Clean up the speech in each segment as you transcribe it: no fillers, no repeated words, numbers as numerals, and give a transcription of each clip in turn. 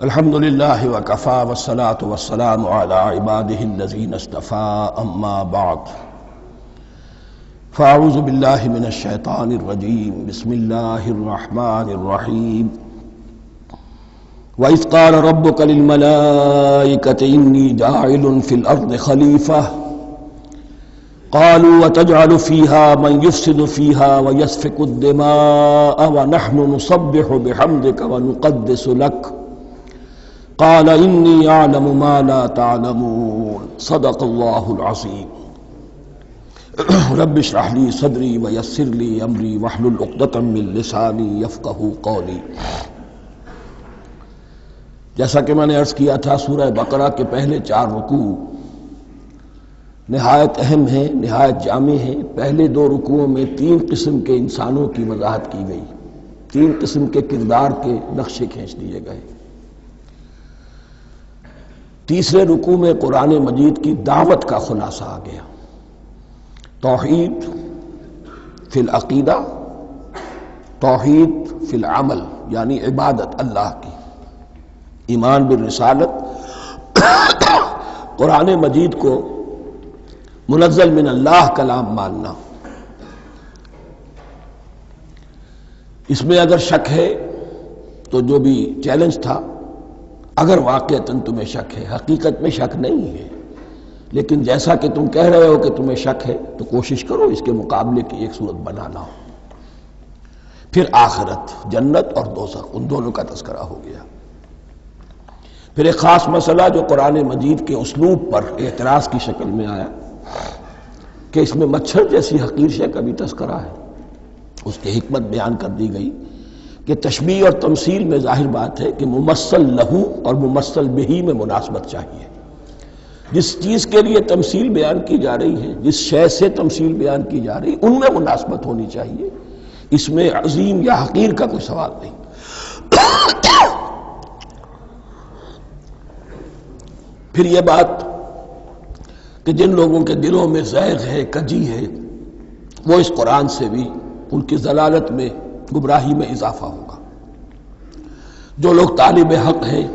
الحمد للہ وکفی والصلاة والسلام علی عباده الذین اصطفى اما بعد فاعوذ باللہ من الشیطان الرجیم بسم اللہ الرحمن الرحیم وَإِذْ قَالَ رَبُّكَ لِلْمَلَائِكَةِ إِنِّي جَاعِلٌ فِي الْأَرْضِ خَلِيفَةً قالوا وتجعل فيها من يفسد فيها ويسفك الدماء ونحن نسبح بحمدك ونقدس لك قال إني أعلم ما لا تعلمون صدق الله العظيم رب اشرح لي صدري ويسر لي أمري واحلل عقدة من لساني يفقهوا قولي۔ جیسا کہ میں نے عرض کیا تھا، سورہ بقرہ کے پہلے 4 رکوع نہایت اہم ہیں، نہایت جامع ہیں۔ پہلے 2 رکوعوں میں 3 قسم کے انسانوں کی وضاحت کی گئی، 3 قسم کے کردار کے نقشے کھینچ دیے گئے۔ تیسرے رکوع میں قرآن مجید کی دعوت کا خلاصہ آ گیا، توحید فی العقیدہ، توحید فی العمل، یعنی عبادت اللہ کی، ایمان بالرسالت، قرآن مجید کو منزل من اللہ کلام ماننا۔ اس میں اگر شک ہے تو جو بھی چیلنج تھا، اگر واقعتاً تمہیں شک ہے، حقیقت میں شک نہیں ہے، لیکن جیسا کہ تم کہہ رہے ہو کہ تمہیں شک ہے تو کوشش کرو اس کے مقابلے کی ایک صورت بنانا ہو۔ پھر آخرت، جنت اور دوزخ، ان دونوں کا تذکرہ ہو گیا۔ پھر ایک خاص مسئلہ جو قرآن مجید کے اسلوب پر اعتراض کی شکل میں آیا کہ اس میں مچھر جیسی حقیر شے کا بھی تذکرہ ہے، اس کی حکمت بیان کر دی گئی کہ تشبیہ اور تمثیل میں ظاہر بات ہے کہ ممثل لہو اور ممثل بہی میں مناسبت چاہیے۔ جس چیز کے لیے تمثیل بیان کی جا رہی ہے، جس شے سے تمثیل بیان کی جا رہی ہے، ان میں مناسبت ہونی چاہیے، اس میں عظیم یا حقیر کا کوئی سوال نہیں۔ پھر یہ بات کہ جن لوگوں کے دلوں میں زیغ ہے، کجی ہے، وہ اس قرآن سے بھی ان کی ضلالت میں، گمراہی میں اضافہ ہوگا۔ جو لوگ طالب حق ہیں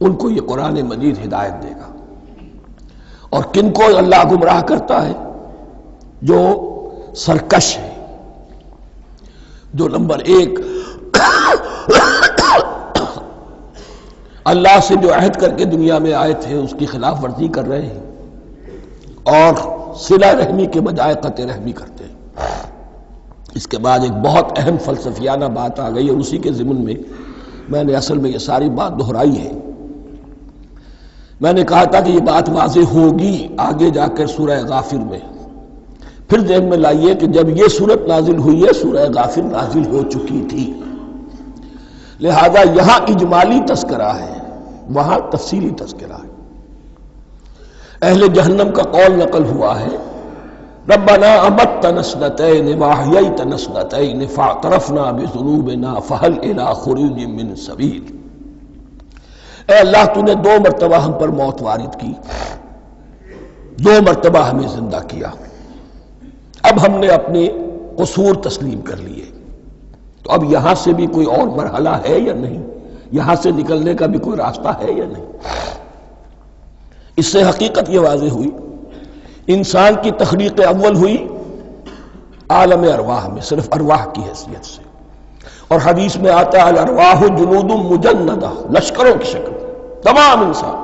ان کو یہ قرآن مجید ہدایت دے گا، اور کن کو اللہ گمراہ کرتا ہے؟ جو سرکش ہے، جو نمبر 1 اللہ سے جو عہد کر کے دنیا میں آئے تھے اس کی خلاف ورزی کر رہے ہیں، اور صلہ رحمی کے بجائے قطع رحمی کرتے ہیں۔ اس کے بعد ایک بہت اہم فلسفیانہ بات آ گئی، اور اسی کے ضمن میں میں نے اصل میں یہ ساری بات دہرائی ہے۔ میں نے کہا تھا کہ یہ بات واضح ہوگی آگے جا کر سورہ غافر میں۔ پھر ذہن میں لائیے کہ جب یہ صورت نازل ہوئی ہے، سورہ غافر نازل ہو چکی تھی، لہذا یہاں اجمالی تذکرہ ہے، وہاں تفصیلی تذکرہ ہے۔ اہل جہنم کا قول نقل ہوا ہے، ربنا امتنا اثنتین واحییتنا اثنتین فاعترفنا بذنوبنا فہل الی خروج من سبیل۔ اے اللہ، تو نے 2 مرتبہ ہم پر موت وارد کی، 2 مرتبہ ہمیں زندہ کیا، اب ہم نے اپنے قصور تسلیم کر لیے، تو اب یہاں سے بھی کوئی اور مرحلہ ہے یا نہیں؟ یہاں سے نکلنے کا بھی کوئی راستہ ہے یا نہیں؟ اس سے حقیقت یہ واضح ہوئی، انسان کی تخلیق اول ہوئی عالم ارواح میں، صرف ارواح کی حیثیت سے، اور حدیث میں آتا ہے الارواح جنود مجندہ، لشکروں کی شکل، تمام انسان۔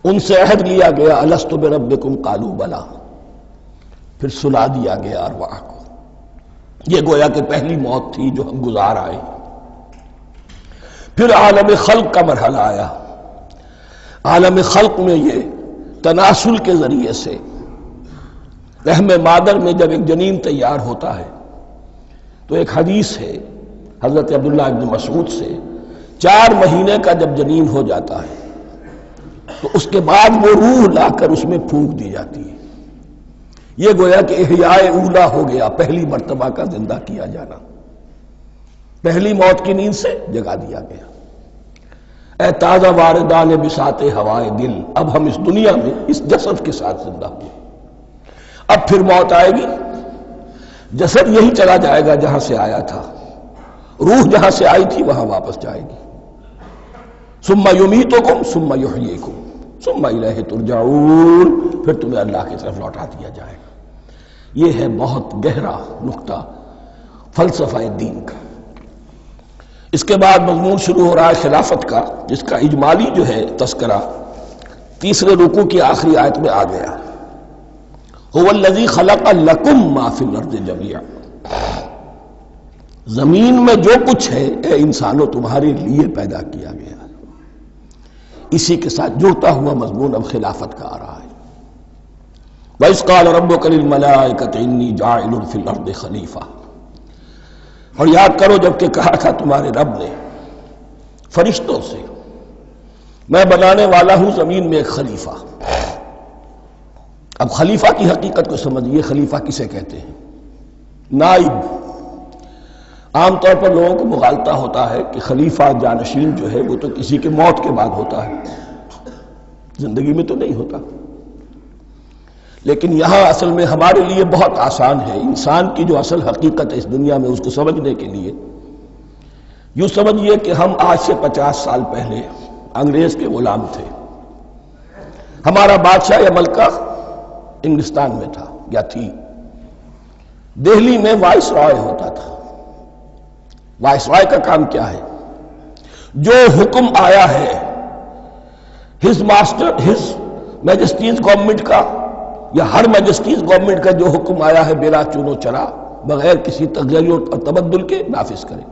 ان سے عہد لیا گیا الست بربکم قالوا بلی، پھر سلا دیا گیا ارواح کو۔ یہ گویا کہ پہلی موت تھی جو ہم گزار آئے۔ پھر عالم خلق کا مرحلہ آیا۔ عالم خلق میں یہ تناسل کے ذریعے سے رحم مادر میں جب ایک جنین تیار ہوتا ہے تو ایک حدیث ہے حضرت عبداللہ ابن مسعود سے، 4 مہینے کا جب جنین ہو جاتا ہے تو اس کے بعد وہ روح لا کر اس میں پھونک دی جاتی ہے۔ یہ گویا کہ احیاء اولا ہو گیا، پہلی مرتبہ کا زندہ کیا جانا، پہلی موت کی نیند سے جگا دیا گیا۔ اے تازہ واردان بساط ہوائے دل، اب ہم اس دنیا میں اس جسد کے ساتھ زندہ ہوئے، اب پھر موت آئے گی، جسد یہی چلا جائے گا جہاں سے آیا تھا، روح جہاں سے آئی تھی وہاں واپس جائے گی. ثم یمیتکم ثم یحییکم ثم الیہ ترجعون، پھر تمہیں اللہ کی طرف لوٹا دیا جائے گا. یہ ہے بہت گہرا نقطہ فلسفہ دین کا. اس کے بعد مضمون شروع ہو رہا ہے خلافت کا، جس کا اجمالی جو ہے تذکرہ تیسرے رکوع کی آخری آیت میں آ گیا. هو الذی خلق لکم ما فی الارض جمیعا، زمین میں جو کچھ ہے اے انسانوں تمہارے لیے پیدا کیا گیا. اسی کے ساتھ جڑتا ہوا مضمون اب خلافت کا آ رہا ہے. وَإِذْ قَالَ رَبُّكَ لِلْمَلَائِكَةِ إِنِّي جَاعِلٌ فِي الْأَرْضِ خَلِيفَةً، اور یاد کرو جب کہ کہا تھا تمہارے رب نے فرشتوں سے میں بنانے والا ہوں زمین میں ایک خلیفہ. اب خلیفہ کی حقیقت کو سمجھیے. خلیفہ کسے کہتے ہیں؟ نائب. عام طور پر لوگوں کو مغالطہ ہوتا ہے کہ خلیفہ جانشین جو ہے وہ تو کسی کے موت کے بعد ہوتا ہے، زندگی میں تو نہیں ہوتا. لیکن یہاں اصل میں ہمارے لیے بہت آسان ہے. انسان کی جو اصل حقیقت ہے اس دنیا میں، اس کو سمجھنے کے لیے یوں سمجھیے کہ ہم آج سے 50 سال پہلے انگریز کے غلام تھے. ہمارا بادشاہ یا ملکہ انگلستان میں تھا یا تھی. دہلی میں وائس رائے ہوتا تھا. وائس رائے کا کام کیا ہے؟ جو حکم آیا ہے ہز میجسٹیز گورنمنٹ کا یا ہر میجسٹیز گورنمنٹ کا جو حکم آیا ہے بلا چون و چرا، بغیر کسی تغیر اور تبدل کے نافذ کرے.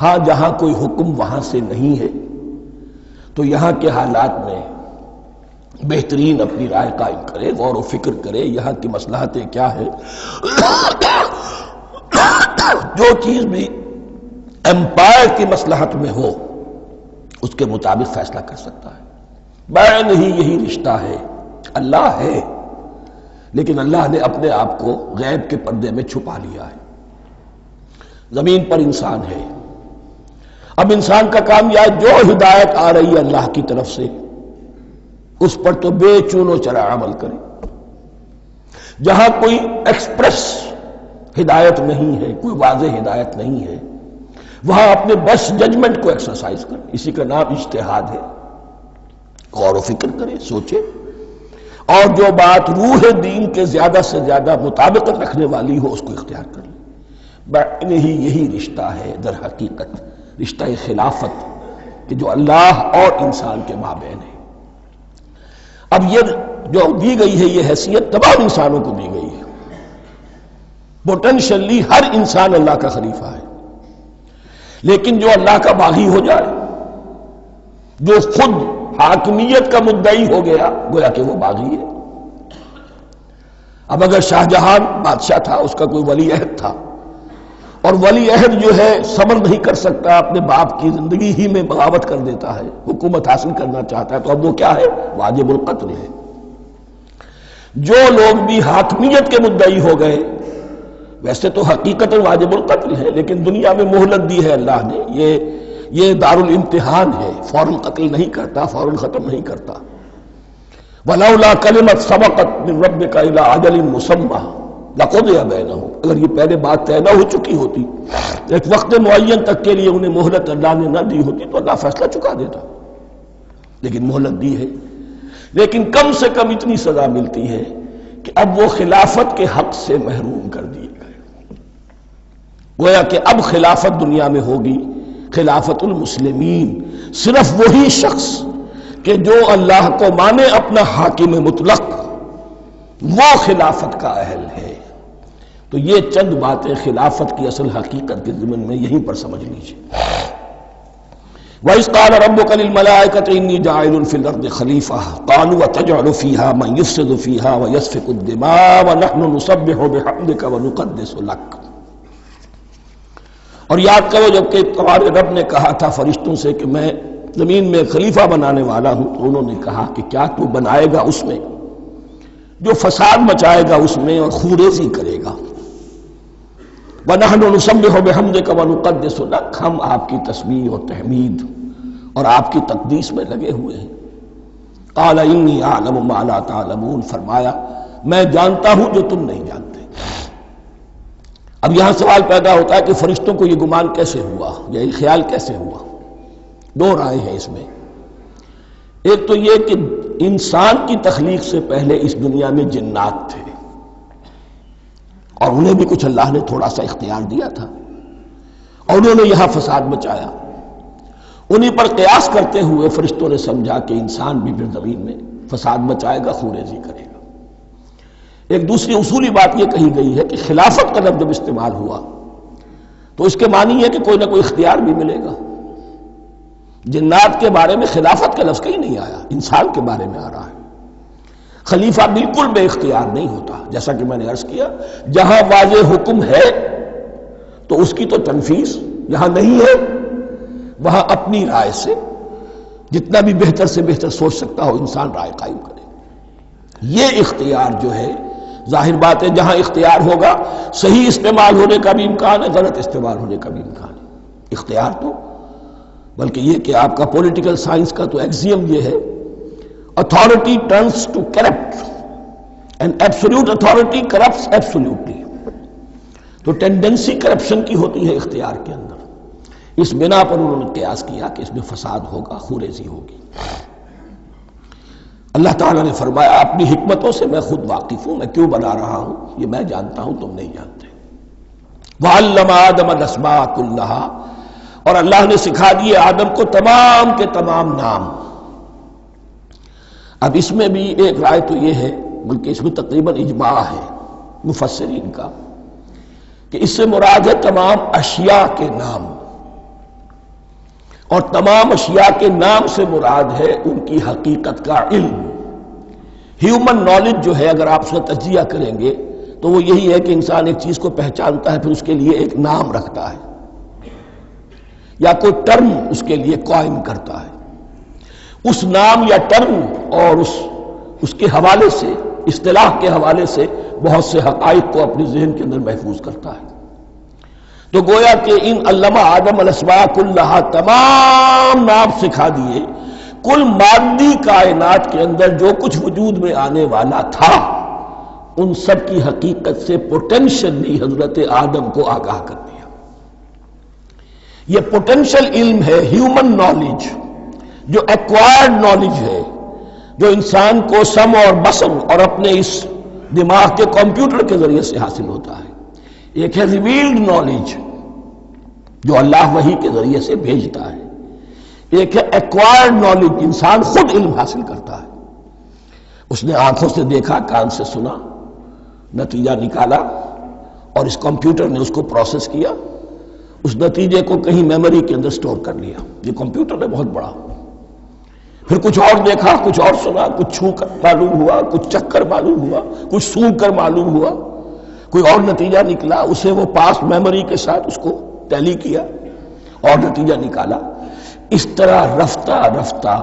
ہاں جہاں کوئی حکم وہاں سے نہیں ہے تو یہاں کے حالات میں بہترین اپنی رائے قائم کرے، غور و فکر کرے یہاں کی مصلحتیں کیا ہے. جو چیز بھی امپائر کی مصلحت میں ہو اس کے مطابق فیصلہ کر سکتا ہے. بین ہی یہی رشتہ ہے. اللہ ہے لیکن اللہ نے اپنے آپ کو غیب کے پردے میں چھپا لیا ہے. زمین پر انسان ہے. اب انسان کا کام یہ ہے جو ہدایت آ رہی ہے اللہ کی طرف سے اس پر تو بے چون و چرا عمل کرے. جہاں کوئی ایکسپریس ہدایت نہیں ہے، کوئی واضح ہدایت نہیں ہے، وہاں اپنے بس ججمنٹ کو ایکسرسائز کرے. اسی کا نام اجتہاد ہے. غور و فکر کرے، سوچے، اور جو بات روح دین کے زیادہ سے زیادہ مطابقت رکھنے والی ہو اس کو اختیار کر لے. بین ہی یہی رشتہ ہے در حقیقت رشتہ خلافت کہ جو اللہ اور انسان کے مابین ہے. اب یہ جو دی گئی ہے یہ حیثیت تمام انسانوں کو دی گئی ہے. پوٹینشلی ہر انسان اللہ کا خلیفہ ہے. لیکن جو اللہ کا باغی ہو جائے، جو خود حاکمیت کا مدعی ہو گیا، گویا کہ وہ باغی ہے. اب اگر شاہ جہان بادشاہ تھا، اس کا کوئی ولی عہد تھا، اور ولی عہد جو ہے صبر نہیں کر سکتا، اپنے باپ کی زندگی ہی میں بغاوت کر دیتا ہے، حکومت حاصل کرنا چاہتا ہے، تو اب وہ کیا ہے؟ واجب القتل ہے. جو لوگ بھی حاکمیت کے مدعی ہو گئے ویسے تو حقیقت واجب القتل ہے، لیکن دنیا میں مہلت دی ہے اللہ نے. یہ دار الامتحان ہے. فوراً قتل نہیں کرتا، فوراً ختم نہیں کرتا. وَلَوْلَا كَلِمَةٌ سَبَقَتْ مِنْ رَبِّكَ إِلَىٰ أَجَلٍ مُّسَمًّى لَقُضِيَ بَيْنَهُمْ. اگر یہ پہلے بات طے نہ ہو چکی ہوتی، ایک وقت معین تک کے لیے انہیں مہلت اللہ نے نہ دی ہوتی تو اللہ فیصلہ چکا دیتا. لیکن مہلت دی ہے. لیکن کم سے کم اتنی سزا ملتی ہے کہ اب وہ خلافت کے حق سے محروم کر دیے گئے. گویا کہ اب خلافت دنیا میں ہوگی خلافت المسلمین. صرف وہی شخص کہ جو اللہ کو مانے اپنا حاکم مطلق، وہ خلافت کا اہل ہے. تو یہ چند باتیں خلافت کی اصل حقیقت کے ضمن میں یہیں پر سمجھ لیجیے. وَإِذْ قَالَ رَبُّكَ لِلْمَلَائِكَةِ إِنِّي جَاعِلٌ فِي الْأَرْضِ خَلِيفَةً قَالُوا أَتَجْعَلُ فِيهَا مَن يُفْسِدُ فِيهَا وَيَسْفِكُ الدِّمَاءَ وَنَحْنُ نُسَبِّحُ بِحَمْدِكَ وَنُقَدِّسُ لَكَ. اور یاد کرو جب کہ تمہارے رب نے کہا تھا فرشتوں سے کہ میں زمین میں خلیفہ بنانے والا ہوں، تو انہوں نے کہا کہ کیا تو بنائے گا اس میں جو فساد مچائے گا اس میں اور خوریزی کرے گا. وَنَحْنُ نُسَبِّحُ بِحَمْدِكَ وَنُقَدِّسُ لَكَ. ہم آپ کی تسبیح اور تحمید اور آپ کی تقدیس میں لگے ہوئے ہیں. قَالَ إِنِّي أَعْلَمُ مَا لَا تَعْلَمُونَ. فرمایا میں جانتا ہوں جو تم نہیں جانتے. اب یہاں سوال پیدا ہوتا ہے کہ فرشتوں کو یہ گمان کیسے ہوا یا یہ خیال کیسے ہوا؟ دو رائے ہیں اس میں۔ ایک تو یہ کہ انسان کی تخلیق سے پہلے اس دنیا میں جنات تھے اور انہیں بھی کچھ اللہ نے تھوڑا سا اختیار دیا تھا اور انہوں نے یہاں فساد مچایا۔ انہی پر قیاس کرتے ہوئے فرشتوں نے سمجھا کہ انسان بھی پھر زمین میں فساد مچائے گا، خونریزی کرے گا۔ ایک دوسری اصولی بات یہ کہی گئی ہے کہ خلافت کا لفظ جب استعمال ہوا تو اس کے معنی ہے کہ کوئی نہ کوئی اختیار بھی ملے گا۔ جنات کے بارے میں خلافت کا لفظ کہیں نہیں آیا، انسان کے بارے میں آ رہا ہے۔ خلیفہ بالکل بے اختیار نہیں ہوتا، جیسا کہ میں نے عرض کیا، جہاں واضح حکم ہے تو اس کی تو تنفیذ، جہاں نہیں ہے وہاں اپنی رائے سے جتنا بھی بہتر سے بہتر سوچ سکتا ہو انسان رائے قائم کرے۔ یہ اختیار جو ہے، ظاہر بات ہے جہاں اختیار ہوگا صحیح استعمال ہونے کا بھی امکان ہے، غلط استعمال ہونے کا بھی امکان ہے۔ اختیار تو بلکہ یہ کہ آپ کا پولیٹیکل سائنس کا تو ایکسیم یہ ہے، authority turns to corrupt and absolute authority corrupts absolutely۔ تو ٹینڈنسی کرپشن کی ہوتی ہے اختیار کے اندر۔ اس بنا پر انہوں نے قیاس کیا کہ اس میں فساد ہوگا، خونریزی ہوگی۔ اللہ تعالیٰ نے فرمایا اپنی حکمتوں سے میں خود واقف ہوں، میں کیوں بنا رہا ہوں یہ میں جانتا ہوں، تم نہیں جانتے۔ وَعَلَّمَ آدَمَ الْأَسْمَاءَ كُلَّهَا، اور اللہ نے سکھا دیے آدم کو تمام کے تمام نام۔ اب اس میں بھی ایک رائے تو یہ ہے، بلکہ اس میں تقریباً اجماع ہے مفسرین کا، کہ اس سے مراد ہے تمام اشیاء کے نام، اور تمام اشیاء کے نام سے مراد ہے ان کی حقیقت کا علم۔ ہیومن نالج جو ہے، اگر آپ اس کا تجزیہ کریں گے تو وہ یہی ہے کہ انسان ایک چیز کو پہچانتا ہے، پھر اس کے لیے ایک نام رکھتا ہے یا کوئی ٹرم اس کے لیے قائم کرتا ہے۔ اس نام یا ٹرم اور اس کے حوالے سے، اصطلاح کے حوالے سے بہت سے حقائق کو اپنے ذہن کے اندر محفوظ کرتا ہے۔ تو گویا کہ ان علمہ آدم الاسماء کلہا، تمام نام سکھا دیے کل مادی کائنات کے اندر جو کچھ وجود میں آنے والا تھا، ان سب کی حقیقت سے پوٹینشلی حضرت آدم کو آگاہ کر دیا۔ یہ پوٹینشل علم ہے، ہیومن نالج، جو ایکوائرڈ نالج ہے، جو انسان کو سم اور بسم اور اپنے اس دماغ کے کمپیوٹر کے ذریعے سے حاصل ہوتا ہے۔ ایک ہے ریویلڈ نالج جو اللہ وحی کے ذریعے سے بھیجتا ہے، ایک ہے ایکوائرڈ نالج، انسان خود علم حاصل کرتا ہے۔ اس نے آنکھوں سے دیکھا، کان سے سنا، نتیجہ نکالا، اور اس کمپیوٹر نے اس کو پروسیس کیا، اس نتیجے کو کہیں میموری کے اندر سٹور کر لیا۔ یہ کمپیوٹر ہے بہت بڑا۔ پھر کچھ اور دیکھا، کچھ اور سنا، کچھ چھو کر معلوم ہوا، کچھ چکھ کر معلوم ہوا، کچھ سونگھ کر معلوم ہوا، کوئی اور نتیجہ نکلا، اسے وہ پاس میموری کے ساتھ اس کو ٹیلی کیا اور نتیجہ نکالا۔ اس طرح رفتہ رفتہ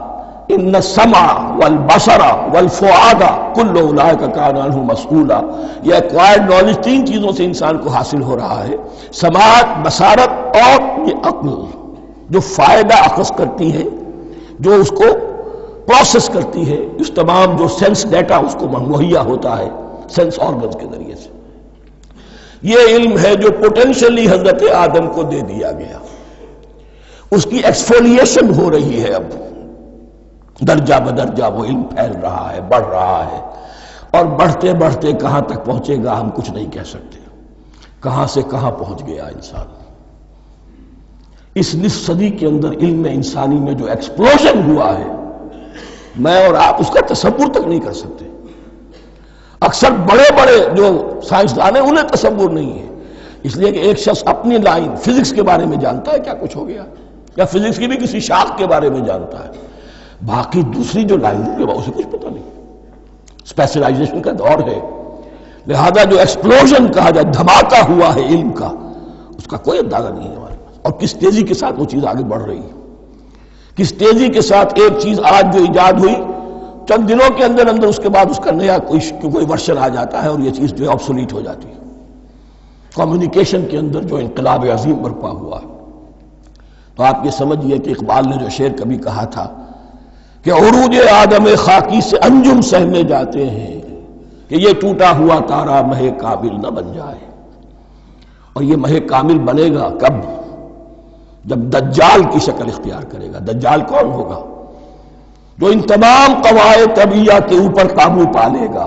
ان السمع والبصر والفؤاد کل اولئک کان عنہ مسئولا، یہ ایکوائرڈ نالج تین چیزوں سے انسان کو حاصل ہو رہا ہے، سماعت، بصارت اور یہ عقل، جو فائدہ اخذ کرتی ہے، جو اس کو پروسیس کرتی ہے، اس تمام جو سینس ڈیٹا اس کو مہیا ہوتا ہے سینس آرگنز کے ذریعے سے۔ یہ علم ہے جو پوٹینشلی حضرت آدم کو دے دیا گیا۔ اس کی ایکسفولیشن ہو رہی ہے، اب درجہ بدرجہ وہ علم پھیل رہا ہے، بڑھ رہا ہے، اور بڑھتے بڑھتے کہاں تک پہنچے گا ہم کچھ نہیں کہہ سکتے۔ کہاں سے کہاں پہنچ گیا انسان۔ اس نصف صدی کے اندر علم انسانی میں جو ایکسپلوژن ہوا ہے، میں اور آپ اس کا تصور تک نہیں کر سکتے۔ اکثر بڑے بڑے جو سائنسدان ہیں انہیں تصور نہیں ہے، اس لیے کہ ایک شخص اپنی لائن فزکس کے بارے میں جانتا ہے کیا کچھ ہو گیا، یا فزکس کی بھی کسی شاخ کے بارے میں جانتا ہے، باقی دوسری جو لائن ہے اسے کچھ پتہ نہیں۔ اسپیشلائزیشن کا دور ہے، لہذا جو ایکسپلوژن کہا جائے، دھماکہ ہوا ہے علم کا، اس کا کوئی اندازہ نہیں ہے ہمارے پاس، اور کس تیزی کے ساتھ وہ چیز آگے بڑھ رہی ہے، کس تیزی کے ساتھ ایک چیز آج جو ایجاد ہوئی چند دنوں کے اندر اندر اس کے بعد اس کا نیا کوئی ورشن آ جاتا ہے اور یہ چیز جو ہے آبسولیٹ ہو جاتی ہے۔ کمیونیکیشن کے اندر جو انقلاب عظیم برپا ہوا ہے، تو آپ یہ سمجھیے کہ اقبال نے جو شعر کبھی کہا تھا کہ عروج آدم خاکی سے انجم سہمے جاتے ہیں کہ یہ ٹوٹا ہوا تارا مہ کابل نہ بن جائے۔ اور یہ مہ کامل بنے گا کب؟ جب دجال کی شکل اختیار کرے گا۔ دجال کون ہوگا؟ جو ان تمام قواعد طبیعہ کے اوپر قابو پا لے گا،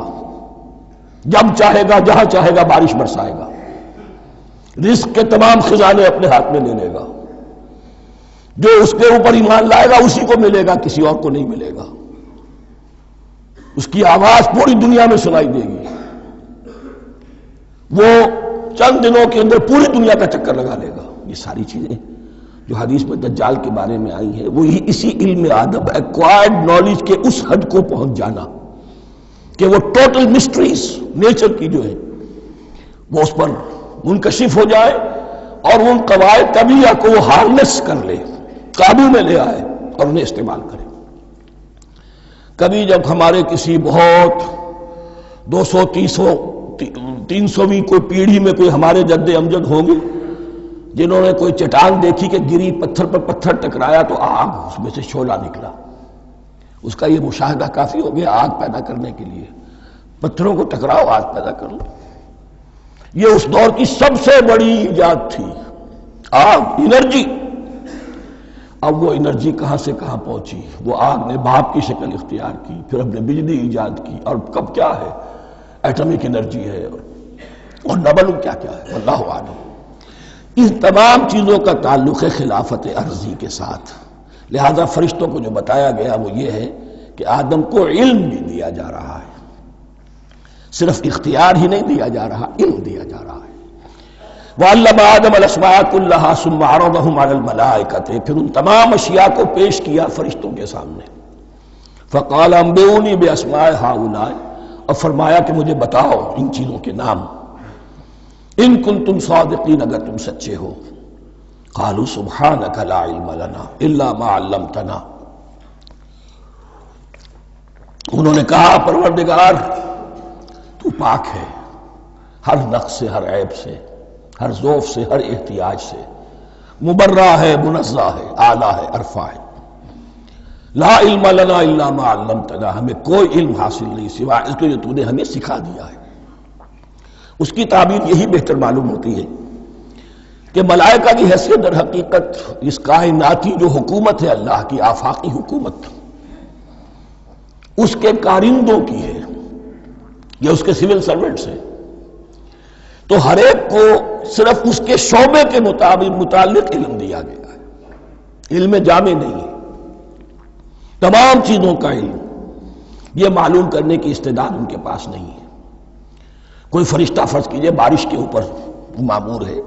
جب چاہے گا جہاں چاہے گا بارش برسائے گا، رزق کے تمام خزانے اپنے ہاتھ میں لے لے گا، جو اس کے اوپر ایمان لائے گا اسی کو ملے گا، کسی اور کو نہیں ملے گا، اس کی آواز پوری دنیا میں سنائی دے گی، وہ چند دنوں کے اندر پوری دنیا کا چکر لگا لے گا۔ یہ ساری چیزیں جو حدیث میں دجال کے بارے میں آئی ہیں وہ اسی علم آدم ایکوائرڈ نالج کے اس حد کو پہنچ جانا کہ وہ ٹوٹل مسٹریز نیچر کی جو ہے وہ اس پر منکشف ہو جائے اور ان قواعد طبیعہ کو وہ ہارنس کر لے، قابو میں لے آئے اور انہیں استعمال کرے۔ کبھی جب ہمارے کسی بہت 200-300ویں کوئی پیڑھی میں کوئی ہمارے جد امجد ہوں گے جنہوں نے کوئی چٹان دیکھی کہ گری، پتھر پر پتھر ٹکرایا تو آگ اس میں سے شعلہ نکلا، اس کا یہ مشاہدہ کافی ہو گیا آگ پیدا کرنے کے لیے۔ پتھروں کو ٹکراؤ آگ پیدا کر لو۔ یہ اس دور کی سب سے بڑی ایجاد تھی، آگ، انرجی۔ اب وہ انرجی کہاں سے کہاں پہنچی؟ وہ آگ نے بھاپ کی شکل اختیار کی، پھر ہم نے بجلی ایجاد کی، اور کب کیا ہے؟ ایٹمک انرجی ہے، اور نہ معلوم کیا کیا ہے، اللہ اعلم۔ ان تمام چیزوں کا تعلق ہے خلافت ارضی کے ساتھ۔ لہذا فرشتوں کو جو بتایا گیا وہ یہ ہے کہ آدم کو علم بھی دیا جا رہا ہے، صرف اختیار ہی نہیں دیا جا رہا، علم دیا جا رہا ہے۔ وَعَلَّمَ آدَمَ الْأَسْمَاءَ كُلَّهَا ثُمَّ عَرَضَهُمْ عَلَى الْمَلَائِكَةِ، پھر ان تمام اشیاء کو پیش کیا فرشتوں کے سامنے۔ فَقَالَ أَنبِئُونِي بِأَسْمَاءِ هَؤُلَاءِ، اور فرمایا کہ مجھے بتاؤ ان چیزوں کے نام، ان کنتم صادقین، اگر تم سچے ہو۔ قالوا سبحانک لا علم لنا الا ما علمتنا، انہوں نے کہا پروردگار تو پاک ہے ہر نقص سے، ہر عیب سے، ہر ذوف سے، ہر احتیاج سے، مبرہ ہے، منزہ ہے، اعلیٰ ہے، ارفع ہے۔ لا علم لنا الا ما علمتنا، ہمیں کوئی علم حاصل نہیں سوائے اس کے جو تو نے ہمیں سکھا دیا ہے۔ اس کی تعبیر یہی بہتر معلوم ہوتی ہے کہ ملائکہ کی حیثیت در حقیقت اس کائناتی جو حکومت ہے اللہ کی، آفاقی حکومت، اس کے کارندوں کی ہے، یا اس کے سول سرونٹس ہیں، تو ہر ایک کو صرف اس کے شعبے کے متعلق علم دیا گیا ہے، علم جامع نہیں ہے، تمام چیزوں کا علم یہ معلوم کرنے کی استعداد ان کے پاس نہیں ہے۔ کوئی فرشتہ فرض کیجئے بارش کے اوپر مامور ہے،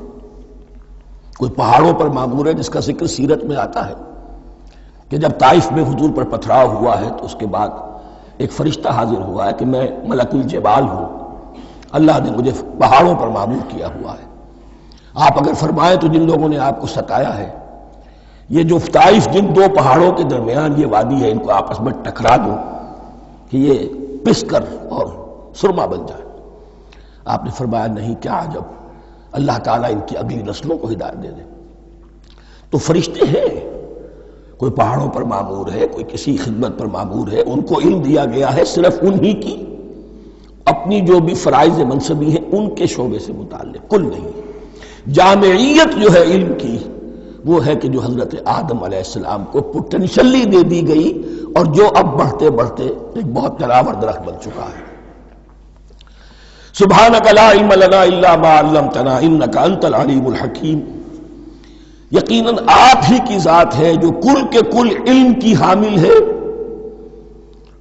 کوئی پہاڑوں پر مامور ہے، جس کا ذکر سیرت میں آتا ہے کہ جب طائف میں حضور پر پتھراؤ ہوا ہے تو اس کے بعد ایک فرشتہ حاضر ہوا ہے کہ میں ملک الجبال ہوں، اللہ نے مجھے پہاڑوں پر مامور کیا ہوا ہے، آپ اگر فرمائیں تو جن لوگوں نے آپ کو ستایا ہے، یہ جو طائف جن دو پہاڑوں کے درمیان یہ وادی ہے، ان کو آپس میں ٹکرا دو کہ یہ پس کر اور سرما بن جائے۔ آپ نے فرمایا نہیں، کیا عجب، اللہ تعالیٰ ان کی اگلی نسلوں کو ہدایت دے دے۔ تو فرشتے ہیں، کوئی پہاڑوں پر مامور ہے، کوئی کسی خدمت پر مامور ہے، ان کو علم دیا گیا ہے صرف انہی کی اپنی جو بھی فرائض منصبی ہیں ان کے شعبے سے متعلق، کل نہیں۔ جامعیت جو ہے علم کی وہ ہے کہ جو حضرت آدم علیہ السلام کو پوٹینشلی دے دی گئی اور جو اب بڑھتے بڑھتے ایک بہت تراور درخت بن چکا ہے۔ سبحانک لا علم لنا الا ما علمتنا انک انت العلیم الحکیم، یقیناً آپ ہی کی ذات ہے جو کل کے کل علم کی حامل ہے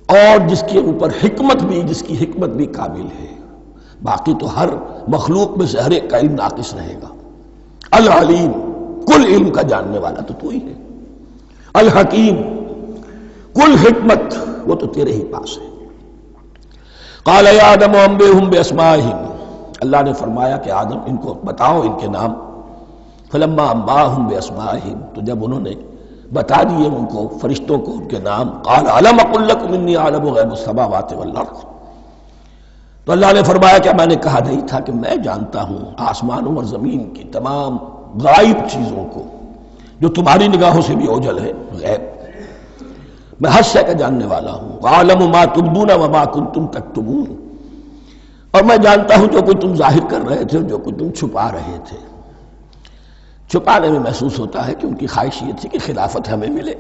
اور جس کے اوپر حکمت بھی، جس کی حکمت بھی کامل ہے، باقی تو ہر مخلوق میں سے ہر ایک کا علم ناقص رہے گا۔ العلیم، کل علم کا جاننے والا تو ہی ہے، الحکیم، کل حکمت وہ تو تیرے ہی پاس ہے۔ قال یا آدم انبئہم باسمائہم، اللہ نے فرمایا کہ آدم ان کو بتاؤ ان کے نام۔ فلما انباہم باسمائہم، تو جب انہوں نے بتا دیے ان کو، فرشتوں کو، ان کے نام، قال الم اقل لکم انی اعلم غیب السماوات والارض، تو اللہ نے فرمایا کہ میں نے کہا نہیں تھا کہ میں جانتا ہوں آسمانوں اور زمین کی تمام غائب چیزوں کو جو تمہاری نگاہوں سے بھی اوجھل ہے، غیب، میں ہر شے کا جاننے والا ہوں۔ وَأَعْلَمُ مَا تُبْدُونَ وَمَا كُنْتُمْ تَكْتُمُونَ، اور میں جانتا ہوں جو کچھ تم ظاہر کر رہے تھے اور جو کچھ تم چھپا رہے تھے۔ چھپانے میں محسوس ہوتا ہے کہ ان کی خواہش یہ تھی کہ خلافت ہمیں ملے.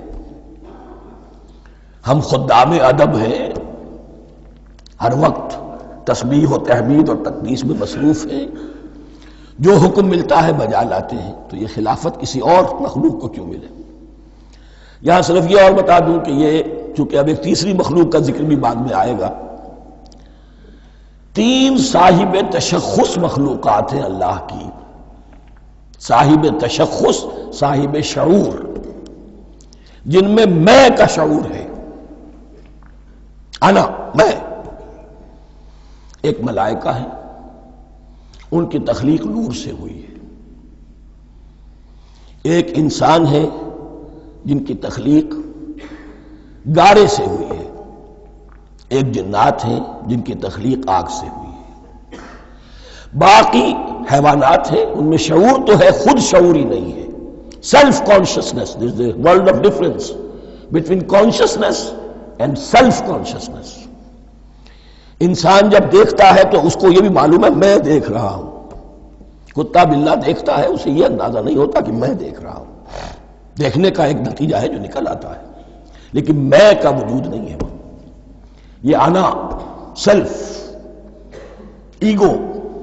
ہم خدام ادب ہیں، ہر وقت تسبیح و تحمید اور تقدیس میں مصروف ہیں، جو حکم ملتا ہے بجا لاتے ہیں، تو یہ خلافت کسی اور مخلوق کو کیوں ملے؟ یہاں صرف یہ اور بتا دوں کہ یہ چونکہ اب ایک تیسری مخلوق کا ذکر بھی بعد میں آئے گا، 3 صاحب تشخص مخلوقات ہیں اللہ کی، صاحب تشخص، صاحب شعور، جن میں میں کا شعور ہے، انا، میں. ایک ملائکہ ہے، ان کی تخلیق نور سے ہوئی ہے. ایک انسان ہے جن کی تخلیق گارے سے ہوئی ہے. ایک جنات ہیں جن کی تخلیق آگ سے ہوئی ہے. باقی حیوانات ہیں، ان میں شعور تو ہے، خود شعور ہی نہیں ہے. Self consciousness, there is a world of difference between consciousness and self consciousness. انسان جب دیکھتا ہے تو اس کو یہ بھی معلوم ہے میں دیکھ رہا ہوں. کتا بلہ دیکھتا ہے، اسے یہ اندازہ نہیں ہوتا کہ میں دیکھ رہا ہوں. دیکھنے کا ایک نتیجہ ہے جو نکل آتا ہے، لیکن میں کا وجود نہیں ہے. یہ انا، سیلف، ایگو،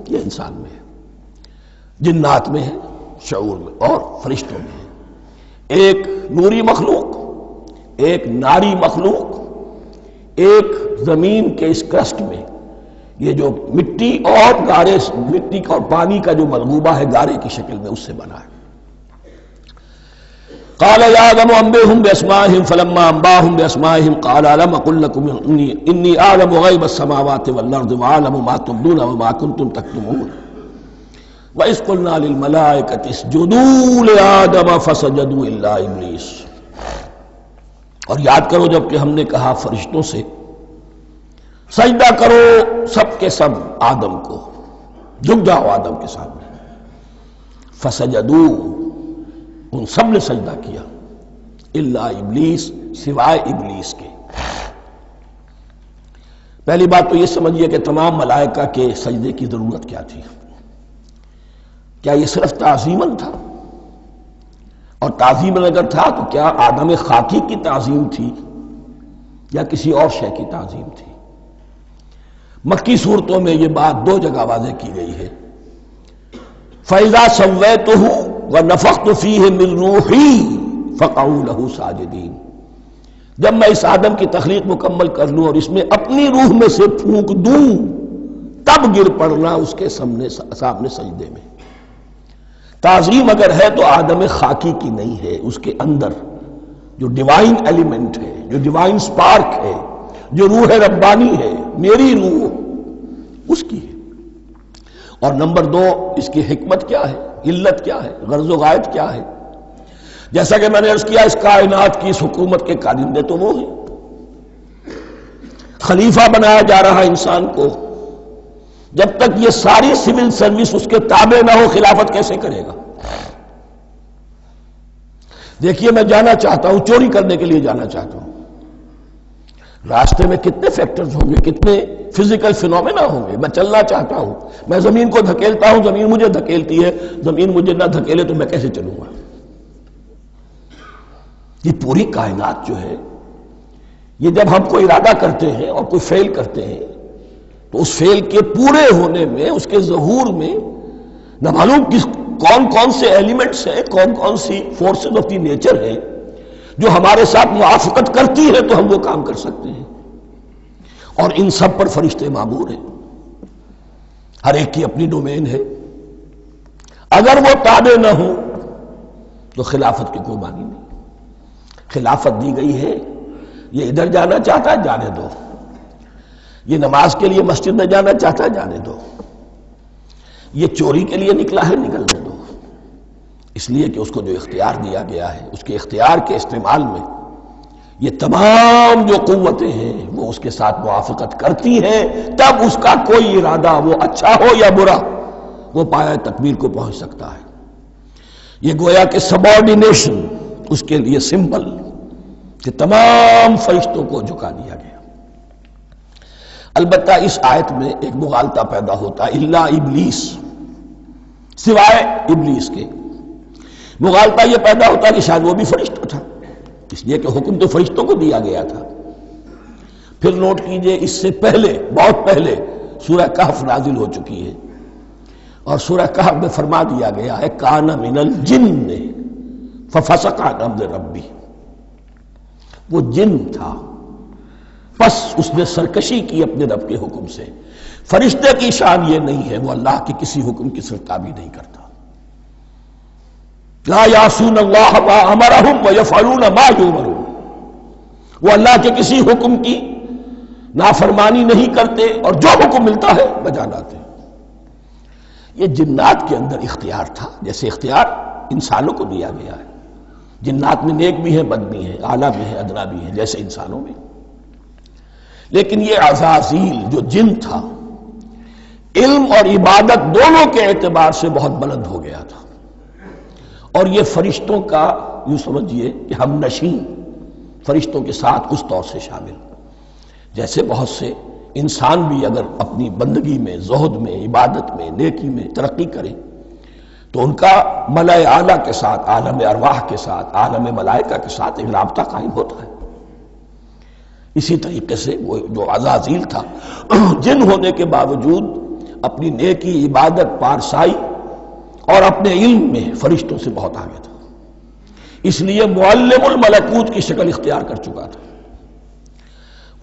یہ انسان میں ہے، جنات میں ہے، شعور میں اور فرشتوں میں ہے. ایک نوری مخلوق، ایک ناری مخلوق، ایک زمین کے اس کرسٹ میں یہ جو مٹی اور گارے، مٹی اور پانی کا جو ملغوبہ ہے گارے کی شکل میں، اس سے بنا ہے. قال يا آدم انبئهم بأسمائهم فلما انبأهم بأسمائهم قال ألم أقل لكم إني أعلم غيب السماوات والأرض وأعلم ما تبدون وما كنتم تكتمون وإذ قلنا للملائكة اسجدوا لآدم فسجدوا إلا إبليس. اور یاد کرو جب کہ ہم نے کہا فرشتوں سے سجدہ کرو سب کے سب آدم کو، جھک جاؤ آدم کے سامنے. فسجدوا، ان سب نے سجدہ کیا، الا ابلیس، سوائے ابلیس کے. پہلی بات تو یہ سمجھیے کہ تمام ملائکہ کے سجدے کی ضرورت کیا تھی؟ کیا یہ صرف تعظیماً تھا؟ اور تعظیماً اگر تھا تو کیا آدم خاکی کی تعظیم تھی یا کسی اور شے کی تعظیم تھی؟ مکی صورتوں میں یہ بات 2 جگہ واضح کی گئی ہے. فَإِذَا سَوَّيْتُهُ وَنَفَخْتُ فِيهِ مِن رُوحِي فَقَعُوا لَهُ سَاجِدِينَ. جب میں اس آدم کی تخلیق مکمل کر لوں اور اس میں اپنی روح میں سے پھونک دوں، تب گر پڑنا اس کے سامنے سجدے میں. تعظیم اگر ہے تو آدم خاکی کی نہیں ہے، اس کے اندر جو ڈیوائن ایلیمنٹ ہے، جو ڈیوائن سپارک ہے، جو روح ربانی ہے، میری روح، اس کی ہے. اور نمبر 2، اس کی حکمت کیا ہے، علت کیا ہے، غرض و غایت کیا ہے؟ جیسا کہ میں نے عرض کیا، اس کائنات کی اس حکومت کے کارندے تو وہ ہیں. خلیفہ بنایا جا رہا انسان کو، جب تک یہ ساری سول سروس اس کے تابع نہ ہو خلافت کیسے کرے گا؟ دیکھیے میں جانا چاہتا ہوں، چوری کرنے کے لیے جانا چاہتا ہوں، راستے میں کتنے فیکٹرز ہوں گے، کتنے فزیکل فینومینا ہوں گے. میں چلنا چاہتا ہوں، میں زمین کو دھکیلتا ہوں، زمین مجھے دھکیلتی ہے. زمین مجھے نہ دھکیلے تو میں کیسے چلوں گا؟ یہ پوری کائنات جو ہے، یہ جب ہم کو ارادہ کرتے ہیں اور کوئی فیل کرتے ہیں تو اس فیل کے پورے ہونے میں، اس کے ظہور میں نہ معلوم کون کون سے ایلیمنٹس ہیں، کون کون سی فورسز آف دی نیچر ہیں جو ہمارے ساتھ موافقت کرتی ہے تو ہم وہ کام کر سکتے ہیں. اور ان سب پر فرشتے مامور ہیں، ہر ایک کی اپنی ڈومین ہے. اگر وہ تابع نہ ہوں تو خلافت کی کوئی معنی نہیں. خلافت دی گئی ہے، یہ ادھر جانا چاہتا ہے جانے دو، یہ نماز کے لیے مسجد میں جانا چاہتا ہے جانے دو، یہ چوری کے لیے نکلا ہے نکلنے دو. اس لیے کہ اس کو جو اختیار دیا گیا ہے، اس کے اختیار کے استعمال میں یہ تمام جو قوتیں ہیں وہ اس کے ساتھ موافقت کرتی ہیں، تب اس کا کوئی ارادہ، وہ اچھا ہو یا برا، وہ پایہ تکمیل کو پہنچ سکتا ہے. یہ گویا کہ سبارڈینیشن اس کے لیے سمبل کہ تمام فرشتوں کو جھکا دیا گیا. البتہ اس آیت میں ایک مغالطہ پیدا ہوتا ہے، الا ابلیس، سوائے ابلیس کے. مغالطہ یہ پیدا ہوتا کہ شاید وہ بھی فرشتہ تھا، اس لیے کہ حکم تو فرشتوں کو دیا گیا تھا۔ پھر نوٹ کیجئے اس سے پہلے، بہت پہلے سورہ کہف نازل ہو چکی ہے، اور سورہ کہف میں فرما دیا گیا ہے کان من الجن ففسق عن امر ربی، وہ جن تھا پس اس نے سرکشی کی اپنے رب کے حکم سے۔ فرشتے کی شان یہ نہیں ہے، وہ اللہ کے کسی حکم کی سرتابی نہیں کرتا۔ لا یعصون اللہ ما امرہم ویفعلون ما یؤمرون، وہ اللہ کے کسی حکم کی نافرمانی نہیں کرتے اور جو حکم ملتا ہے بجا لاتے ہیں۔ یہ جنات کے اندر اختیار تھا، جیسے اختیار انسانوں کو دیا گیا ہے۔ جنات میں نیک بھی ہیں، بد بھی ہیں، اعلیٰ بھی ہیں، ادنا بھی ہیں، جیسے انسانوں میں۔ لیکن یہ عزازیل جو جن تھا، علم اور عبادت دونوں کے اعتبار سے بہت بلند ہو گیا تھا، اور یہ فرشتوں کا یوں سمجھیے کہ ہم نشین، فرشتوں کے ساتھ اس طور سے شامل، جیسے بہت سے انسان بھی اگر اپنی بندگی میں، زہد میں، عبادت میں، نیکی میں ترقی کریں تو ان کا ملائے اعلیٰ کے ساتھ، عالم ارواح کے ساتھ، عالم ملائکہ کے ساتھ ایک رابطہ قائم ہوتا ہے۔ اسی طریقے سے وہ جو عزازیل تھا، جن ہونے کے باوجود اپنی نیکی، عبادت، پارسائی اور اپنے علم میں فرشتوں سے بہت آگے تھا، اس لیے معلم الملکوت کی شکل اختیار کر چکا تھا۔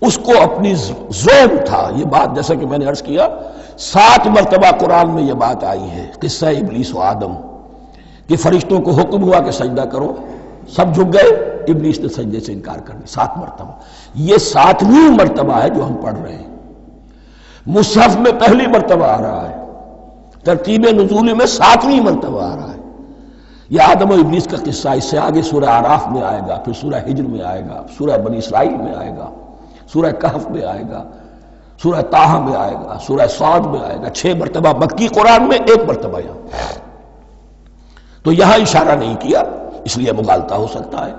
اس کو اپنی ذوق تھا، یہ بات جیسا کہ میں نے عرض کیا 7 مرتبہ قرآن میں یہ بات آئی ہے، قصہ ابلیس و آدم، کہ فرشتوں کو حکم ہوا کہ سجدہ کرو، سب جھک گئے، ابلیس نے سجدے سے انکار کر دیا 7 مرتبہ۔ یہ 7ویں مرتبہ ہے جو ہم پڑھ رہے ہیں، مصحف میں پہلی مرتبہ آ رہا ہے، ترتیب نزول میں 7ویں مرتبہ آ رہا ہے۔ یہ آدم و ابلیس کا قصہ اس سے آگے سورہ اعراف میں آئے گا، پھر سورہ ہجر میں آئے گا، سورہ بنی اسرائیل میں آئے گا، سورہ کہف میں آئے گا، سورہ طٰہٰ میں آئے گا، سورہ صاد میں آئے گا، 6 مرتبہ مکی قرآن میں، 1 مرتبہ یہاں۔ تو یہاں اشارہ نہیں کیا، اس لیے مغالطہ ہو سکتا ہے،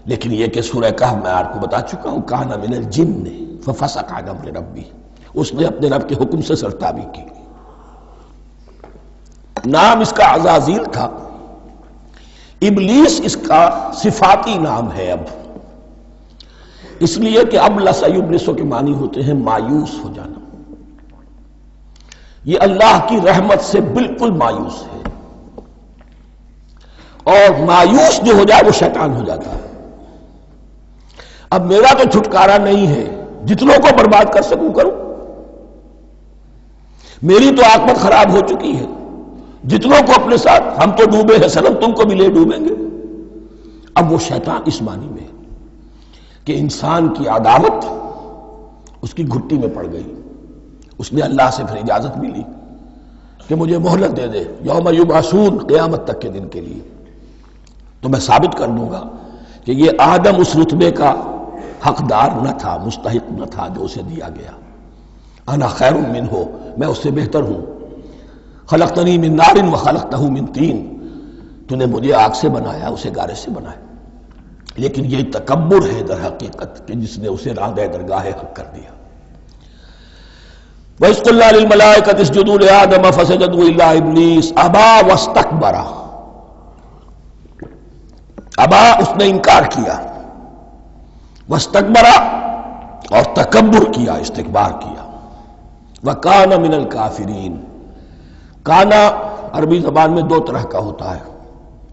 لیکن یہ کہ سورہ کہف میں آپ کو بتا چکا ہوں کان من الجن ففسق عن امر ربی، اس نے اپنے رب کے حکم سے سرتابی کی۔ نام اس کا عزازیل تھا، ابلیس اس کا صفاتی نام ہے اب، اس لیے کہ اب لسیبلسو کے معنی ہوتے ہیں مایوس ہو جانا، یہ اللہ کی رحمت سے بالکل مایوس ہے، اور مایوس جو ہو جائے وہ شیطان ہو جاتا ہے۔ اب میرا تو چھٹکارا نہیں ہے، جتنوں کو برباد کر سکوں کروں، میری تو عاقبت خراب ہو چکی ہے، جتنوں کو اپنے ساتھ، ہم تو ڈوبے ہیں سنم، تم کو بھی لے ڈوبیں گے۔ اب وہ شیطان اس معنی میں کہ انسان کی عداوت اس کی گھٹی میں پڑ گئی، اس نے اللہ سے پھر اجازت بھی لی کہ مجھے مہلت دے دے، یوم یبعثون، قیامت تک کے دن کے لیے، تو میں ثابت کر دوں گا کہ یہ آدم اس رتبے کا حقدار نہ تھا، مستحق نہ تھا جو اسے دیا گیا۔ انا خیر منہ، میں اس سے بہتر ہوں، خلقتنی من نار وخلقتہ من طین، تو نے مجھے آگ سے بنایا، اسے گارے سے بنایا۔ لیکن یہ تکبر ہے در حقیقت کہ جس نے اسے راندہ درگاہ حق کر دیا۔ وَإِذْ قُلْنَا لِلْمَلَائِكَةِ اسْجُدُوا لِآدَمَ فَسَجَدُوا إِلَّا إِبْلِيسَ أَبَىٰ وَاسْتَكْبَرَ، ابا اس نے انکار کیا، واستکبر اور تکبر کیا، استکبار کیا، وَكَانَ مِنَ الْكَافِرِينَ۔ کانا عربی زبان میں 2 طرح کا ہوتا ہے،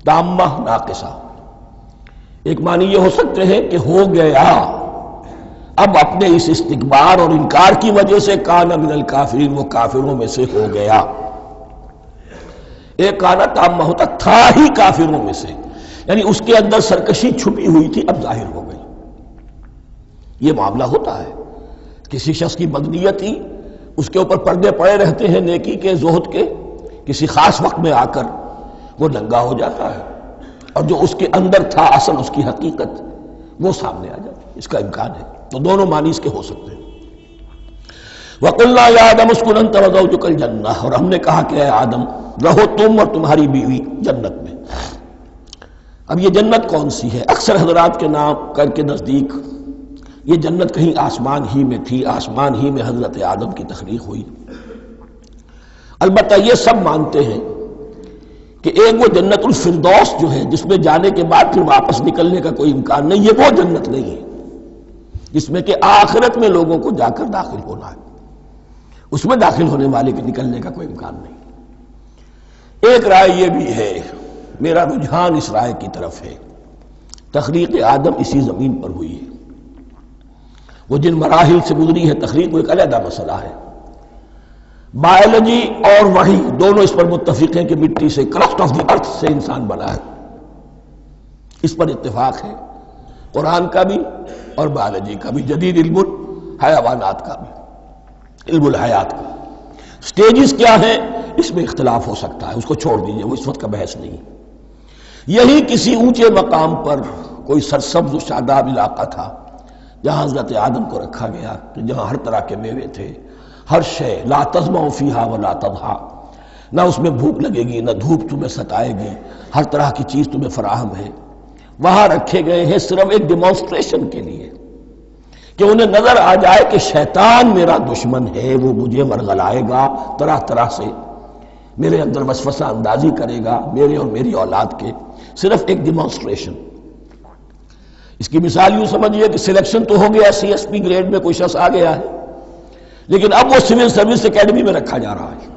تامہ، ناقصہ۔ ایک معنی یہ ہو سکتے ہیں کہ ہو گیا، اب اپنے اس استکبار اور انکار کی وجہ سے کانا من الکافرین، وہ کافروں میں سے ہو گیا۔ ایک کانا تامہ ہوتا تھا ہی کافروں میں سے، یعنی اس کے اندر سرکشی چھپی ہوئی تھی، اب ظاہر ہو گئی۔ یہ معاملہ ہوتا ہے، کسی شخص کی بدنیت ہی اس کے اوپر پردے پڑے رہتے ہیں نیکی کے، زہد کے، کسی خاص وقت میں آ کر وہ ننگا ہو جاتا ہے، اور جو اس کے اندر تھا اصل، اس کی حقیقت، وہ سامنے آ جاتی ہے۔ اس کا امکان ہے، تو دونوں معنی اس کے ہو سکتے ہیں۔ وَقُلْنَا يَا آدَمُ اسْكُنْ أَنْتَ وَزَوْجُكَ الْجَنَّةَ، اور ہم نے کہا کہ اے آدم رہو تم اور تمہاری بیوی جنت میں۔ اب یہ جنت کون سی ہے؟ اکثر حضرات کے نام کر کے نزدیک یہ جنت کہیں آسمان ہی میں تھی، آسمان ہی میں حضرت آدم کی تخلیق ہوئی۔ البتہ یہ سب مانتے ہیں کہ ایک وہ جنت الفردوس جو ہے جس میں جانے کے بعد پھر واپس نکلنے کا کوئی امکان نہیں، یہ وہ جنت نہیں ہے جس میں کہ آخرت میں لوگوں کو جا کر داخل ہونا ہے، اس میں داخل ہونے والے کے نکلنے کا کوئی امکان نہیں۔ ایک رائے یہ بھی ہے، میرا رجحان اس رائے کی طرف ہے، تخلیق آدم اسی زمین پر ہوئی ہے، وہ جن مراحل سے گزری ہے تخلیق وہ ایک علیحدہ مسئلہ ہے۔ بایولوجی اور وحی دونوں اس پر متفق ہیں کہ مٹی سے، کرسٹ آف دی ارتھ سے انسان بنا ہے، اس پر اتفاق ہے، قرآن کا بھی اور بایولوجی کا بھی، جدید علم الحیوانات کا بھی، علم الحیات کا۔ سٹیجز کیا ہیں اس میں اختلاف ہو سکتا ہے، اس کو چھوڑ دیجئے، وہ اس وقت کا بحث نہیں۔ یہی کسی اونچے مقام پر کوئی سرسبز و شاداب علاقہ تھا جہاں حضرت آدم کو رکھا گیا، جہاں ہر طرح کے میوے تھے، ہر شے، لا تظمأ فیہا ولا تضحیٰ، نہ اس میں بھوک لگے گی، نہ دھوپ تمہیں ستائے گی، ہر طرح کی چیز تمہیں فراہم ہے۔ وہاں رکھے گئے ہیں صرف ایک ڈیمانسٹریشن کے لیے کہ انہیں نظر آ جائے کہ شیطان میرا دشمن ہے، وہ مجھے ورغلائے گا، طرح طرح سے میرے اندر وسوسہ اندازی کرے گا، میرے اور میری اولاد کے، صرف ایک ڈیمانسٹریشن۔ اس کی مثال یوں سمجھیے کہ سلیکشن تو ہو گیا، سی ایس پی گریڈ میں کوئی شخص آ گیا ہے، لیکن اب وہ سول سروس اکیڈمی میں رکھا جا رہا ہے۔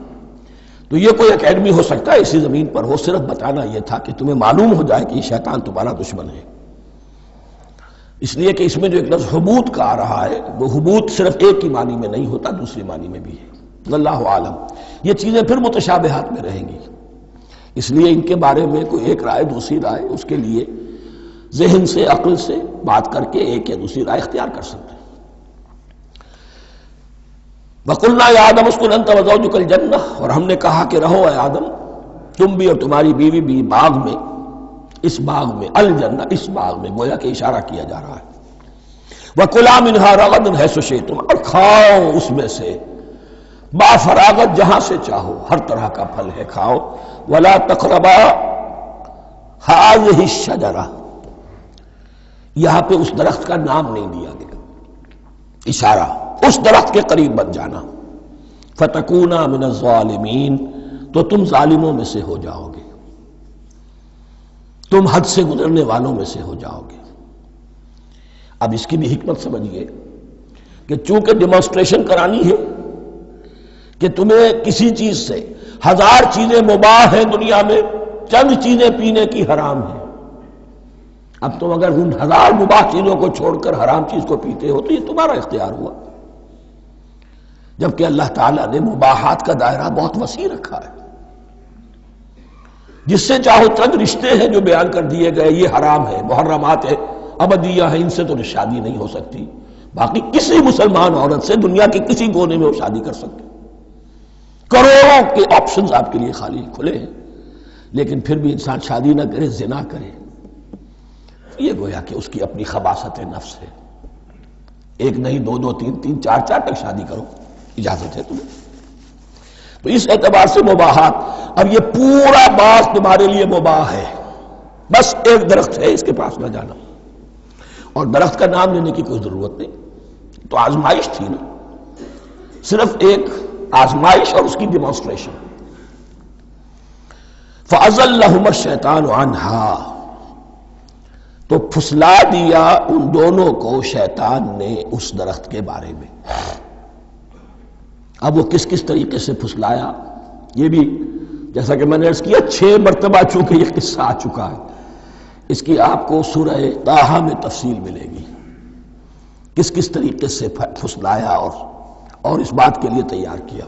تو یہ کوئی اکیڈمی ہو سکتا ہے اسی زمین پر ہو، صرف بتانا یہ تھا کہ تمہیں معلوم ہو جائے کہ یہ شیطان تمہارا دشمن ہے۔ اس لیے کہ اس میں جو ایک لفظ حبوط کا آ رہا ہے، وہ حبوط صرف ایک کی معنی میں نہیں ہوتا، دوسری معنی میں بھی ہے، اللہ عالم۔ یہ چیزیں پھر متشابہات میں رہیں گی، اس لیے ان کے بارے میں کوئی ایک رائے دوسری رائے، اس کے لیے ذہن سے، عقل سے بات کر کے ایک یا دوسری رائے اختیار کر سکتے ہیں۔ وَقُلْنَا يَا آدَمُ اسْكُنْ أَنْتَ وَزَوْجُكَ الْجَنَّةَ، اور ہم نے کہا کہ رہو اے آدم، تم بھی اور تمہاری بیوی بھی باغ میں، اس باغ میں، الجنہ، اس باغ میں، گویا کہ اشارہ کیا جا رہا ہے۔ وَكُلَا مِنْهَا رَغَدًا حَيْثُ شِئْتُمْ، اور کھاؤ اس میں سے با فراغت جہاں سے چاہو، ہر طرح کا پھل ہے کھاؤ۔ وَلَا تَقْرَبَا هَٰذِهِ الشَّجَرَةَ، یہاں پہ اس درخت کا نام نہیں دیا گیا، اشارہ اس درخت کے قریب مت جانا۔ فَتَكُونَا مِنَ الظَّالِمِينَ، تو تم ظالموں میں سے ہو جاؤ گے، تم حد سے گزرنے والوں میں سے ہو جاؤ گے۔ اب اس کی بھی حکمت سمجھیے کہ چونکہ ڈیمانسٹریشن کرانی ہے کہ تمہیں کسی چیز سے، ہزار چیزیں مباح ہیں دنیا میں، چند چیزیں پینے کی حرام ہیں، اب تم اگر ان ہزار مباح چیزوں کو چھوڑ کر حرام چیز کو پیتے ہو تو یہ تمہارا اختیار ہوا، جبکہ اللہ تعالیٰ نے مباحات کا دائرہ بہت وسیع رکھا ہے۔ جس سے چاہو چند رشتے ہیں جو بیان کر دیے گئے، یہ حرام ہے، محرمات ہے، ابدیہ ہے، ان سے تو شادی نہیں ہو سکتی، باقی کسی مسلمان عورت سے دنیا کے کسی کونے میں وہ شادی کر سکتے، کروڑوں کے آپشنز آپ کے لیے خالی کھلے ہیں، لیکن پھر بھی انسان شادی نہ کرے، زنا کرے، یہ گویا کہ اس کی اپنی خباثت نفس ہے۔ ایک نہیں، دو دو، تین تین، چار چار تک شادی کرو، اجازت ہے تمہیں۔ تو اس اعتبار سے مباحات، اب یہ پورا باغ تمہارے لیے مباح ہے، بس ایک درخت ہے، اس کے پاس نہ جانا، اور درخت کا نام لینے کی کوئی ضرورت نہیں، تو آزمائش تھی نا، صرف ایک آزمائش اور اس کی ڈیمانسٹریشن۔ فَأَزَلَّهُمَا الشَّيْطَانُ عَنْهَا، تو پھسلا دیا ان دونوں کو شیطان نے اس درخت کے بارے میں۔ اب وہ کس کس طریقے سے پھسلایا، یہ بھی جیسا کہ میں نے عرض کیا 6 مرتبہ چونکہ یہ قصہ آ چکا ہے، اس کی آپ کو سورہ طٰہٰ میں تفصیل ملے گی، کس کس طریقے سے پھسلایا اور اس بات کے لیے تیار کیا۔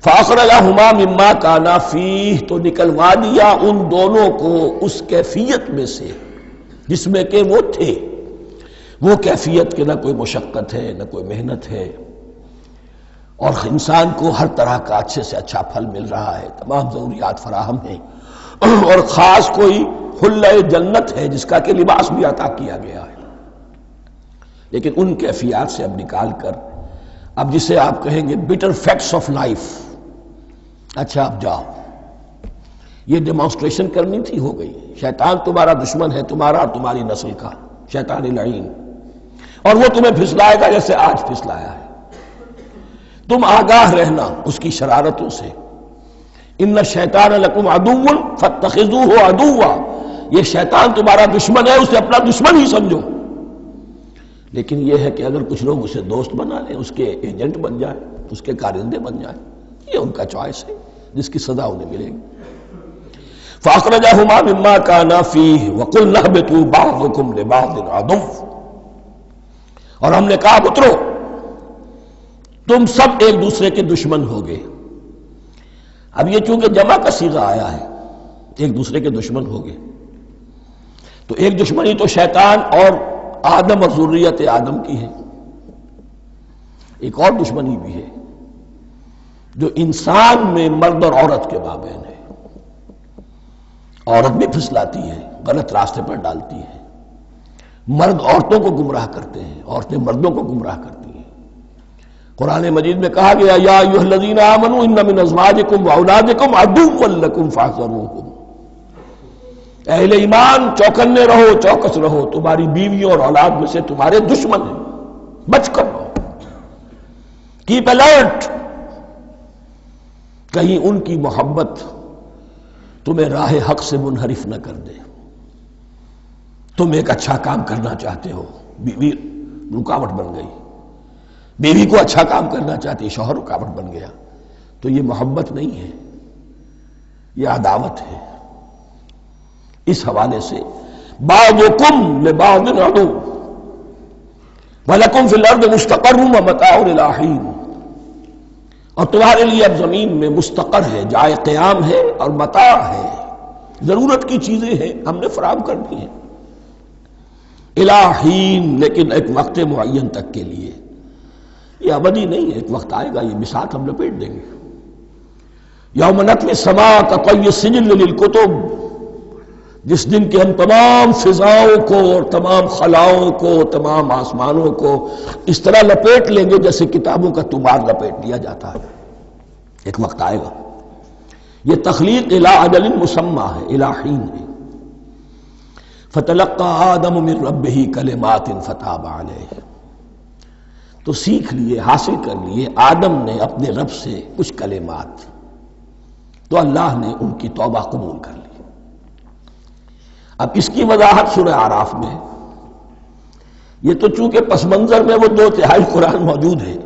فَأَخْرَجَهُمَا مِمَّا كَانَا فِيهِ، تو نکلوا دیا ان دونوں کو اس کیفیت میں سے جس میں کہ وہ تھے، وہ کیفیت کہ نہ کوئی مشقت ہے، نہ کوئی محنت ہے، اور انسان کو ہر طرح کا اچھے سے اچھا پھل مل رہا ہے، تمام ضروریات فراہم ہیں، اور خاص کوئی حلہ جنت ہے جس کا کہ لباس بھی عطا کیا گیا ہے۔ لیکن ان کیفیات سے اب نکال کر، اب جسے آپ کہیں گے bitter facts of life، اچھا اب جاؤ، یہ ڈیمانسٹریشن کرنی تھی، ہو گئی، شیطان تمہارا دشمن ہے، تمہارا اور تمہاری نسل کا، شیطان لعین، اور وہ تمہیں پھسلائے گا جیسے آج پھسلایا ہے۔ تم آگاہ رہنا اس کی شرارتوں سے، ان الشیطان لکم عدو فاتخذوہ عدوا، یہ شیطان تمہارا دشمن ہے، اسے اپنا دشمن ہی سمجھو۔ لیکن یہ ہے کہ اگر کچھ لوگ اسے دوست بنا لیں، اس کے ایجنٹ بن جائیں، اس کے کارندے بن جائیں، یہ ان کا چوائس ہے جس کی سزا انہیں ملے گی۔ فَأَخْرَجَهُمَا مِمَّا كَانَا فِيهِ وَقُلْنَا اهْبِطُوا بَعْضُكُمْ لِبَعْضٍ عَدُوٌّ، اور ہم نے کہا اترو، تم سب ایک دوسرے کے دشمن ہوگے۔ اب یہ چونکہ جمع کا صیغہ آیا ہے، ایک دوسرے کے دشمن ہوگے، تو ایک دشمنی تو شیطان اور آدم اور ذریت آدم کی ہے، ایک اور دشمنی بھی ہے جو انسان میں مرد اور عورت کے مابین ہے۔ عورت بھی پھسلاتی ہے، غلط راستے پر ڈالتی ہے، مرد عورتوں کو گمراہ کرتے ہیں، عورتیں مردوں کو گمراہ کرتی ہیں۔ قرآن مجید میں کہا گیا یا ایھا الذین آمنوا ان من ازواجکم واولادکم عدوا لکم فاحذروہم، اے اہل ایمان چوکنے رہو، چوکس رہو، تمہاری بیویوں اور اولاد میں سے تمہارے دشمن ہیں، بچ کر رہو، کیپ الرٹ، کہیں ان کی محبت تمہیں راہ حق سے منحرف نہ کر دے۔ تم ایک اچھا کام کرنا چاہتے ہو، بیوی رکاوٹ بن گئی، بیوی کو اچھا کام کرنا چاہتی، شوہر رکاوٹ بن گیا، تو یہ محبت نہیں ہے، یہ عداوت ہے۔ اس حوالے سے بعضکم لبعض عدو وَلَكُمْ فِي الْأَرْضِ مُسْتَقَرٌّ وَمَتَاعٌ إِلَىٰ حِینٍ، اور تمہارے لیے اب زمین میں مستقر ہے، جائے قیام ہے اور متاع ہے، ضرورت کی چیزیں ہیں ہم نے فراہم کر دی ہیں، اِلیٰ حین، لیکن ایک وقت معین تک کے لیے، یہ ابدی نہیں ہے، ایک وقت آئے گا یہ بساط ہم لپیٹ دیں گے۔ یوم نطوی السماء کطی السجل للکتب، جس دن کے ہم تمام فضاؤں کو اور تمام خلاؤں کو، تمام آسمانوں کو اس طرح لپیٹ لیں گے جیسے کتابوں کا تمار لپیٹ لیا جاتا ہے۔ ایک وقت آئے گا، یہ تخلیق الی اجل مسمى ہے، الی حین ہے۔ فتلقى آدم من ربہ کلمات فتاب علیہ، تو سیکھ لیے، حاصل کر لیے آدم نے اپنے رب سے کچھ کلمات، تو اللہ نے ان کی توبہ قبول کر لی۔ اب اس کی وضاحت سورہ اعراف میں ہے، یہ تو چونکہ پس منظر میں وہ 2/3 قرآن موجود ہے،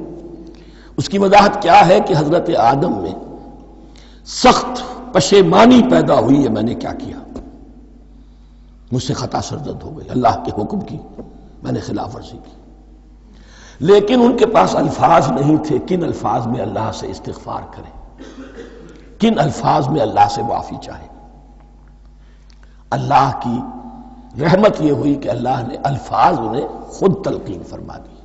اس کی وضاحت کیا ہے کہ حضرت آدم میں سخت پشیمانی پیدا ہوئی ہے، میں نے کیا کیا، مجھ سے خطا سرزد ہو گئی، اللہ کے حکم کی میں نے خلاف ورزی کی، لیکن ان کے پاس الفاظ نہیں تھے کن الفاظ میں اللہ سے استغفار کریں، کن الفاظ میں اللہ سے معافی چاہیں۔ اللہ کی رحمت یہ ہوئی کہ اللہ نے الفاظ انہیں خود تلقین فرما دی۔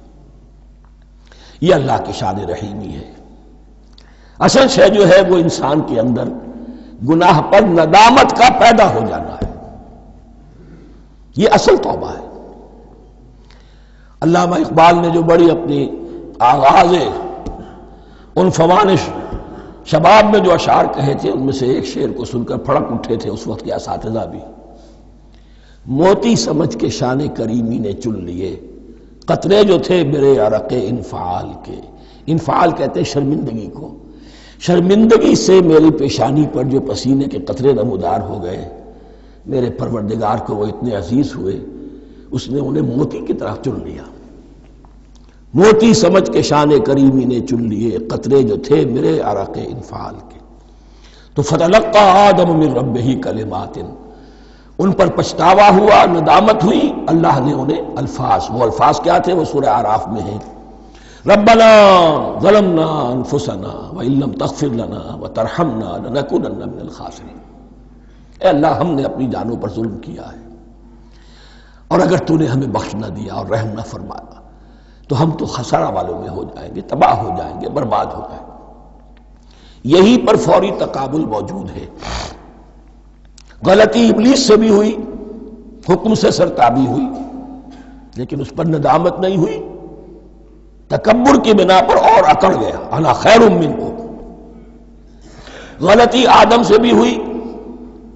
یہ اللہ کی شان رحیمی ہے۔ اصل شے جو ہے وہ انسان کے اندر گناہ پر ندامت کا پیدا ہو جانا ہے، یہ اصل توبہ ہے۔ علامہ اقبال نے جو بڑی اپنی آغاز عنفوان شباب میں جو اشعار کہے تھے، ان میں سے ایک شعر کو سن کر پھڑک اٹھے تھے اس وقت کے اساتذہ بھی۔ موتی سمجھ کے شان کریمی نے چن لیے، قطرے جو تھے میرے عرق انفعال کے، انفعال کہتے ہیں شرمندگی کو، شرمندگی سے میری پیشانی پر جو پسینے کے قطرے نمودار ہو گئے، میرے پروردگار کو وہ اتنے عزیز ہوئے، اس نے انہیں موتی کی طرف چن لیا۔ موتی سمجھ کے شان کریمی نے چن لیے، قطرے جو تھے میرے عرق انفعال کے۔ تو فتلقى آدم من ربہ کلمات، ان پر پچھتاوا ہوا، ندامت ہوئی، اللہ نے انہیں الفاظ، وہ الفاظ کیا تھے وہ سورہ اعراف میں ہیں، ربنا ظلمنا انفسنا وان لم تغفر لنا وترحمنا لنکونن من الخاسرین، اے اللہ ہم نے اپنی جانوں پر ظلم کیا ہے، اور اگر تو نے ہمیں بخش نہ دیا اور رحم نہ فرمایا تو ہم تو خسارہ والوں میں ہو جائیں گے، تباہ ہو جائیں گے، برباد ہو جائیں گے۔ یہی پر فوری تقابل موجود ہے۔ غلطی ابلیس سے بھی ہوئی، حکم سے سرتابی ہوئی، لیکن اس پر ندامت نہیں ہوئی، تکبر کی بنا پر اور اکڑ گیا، انا خیر منہ۔ غلطی آدم سے بھی ہوئی،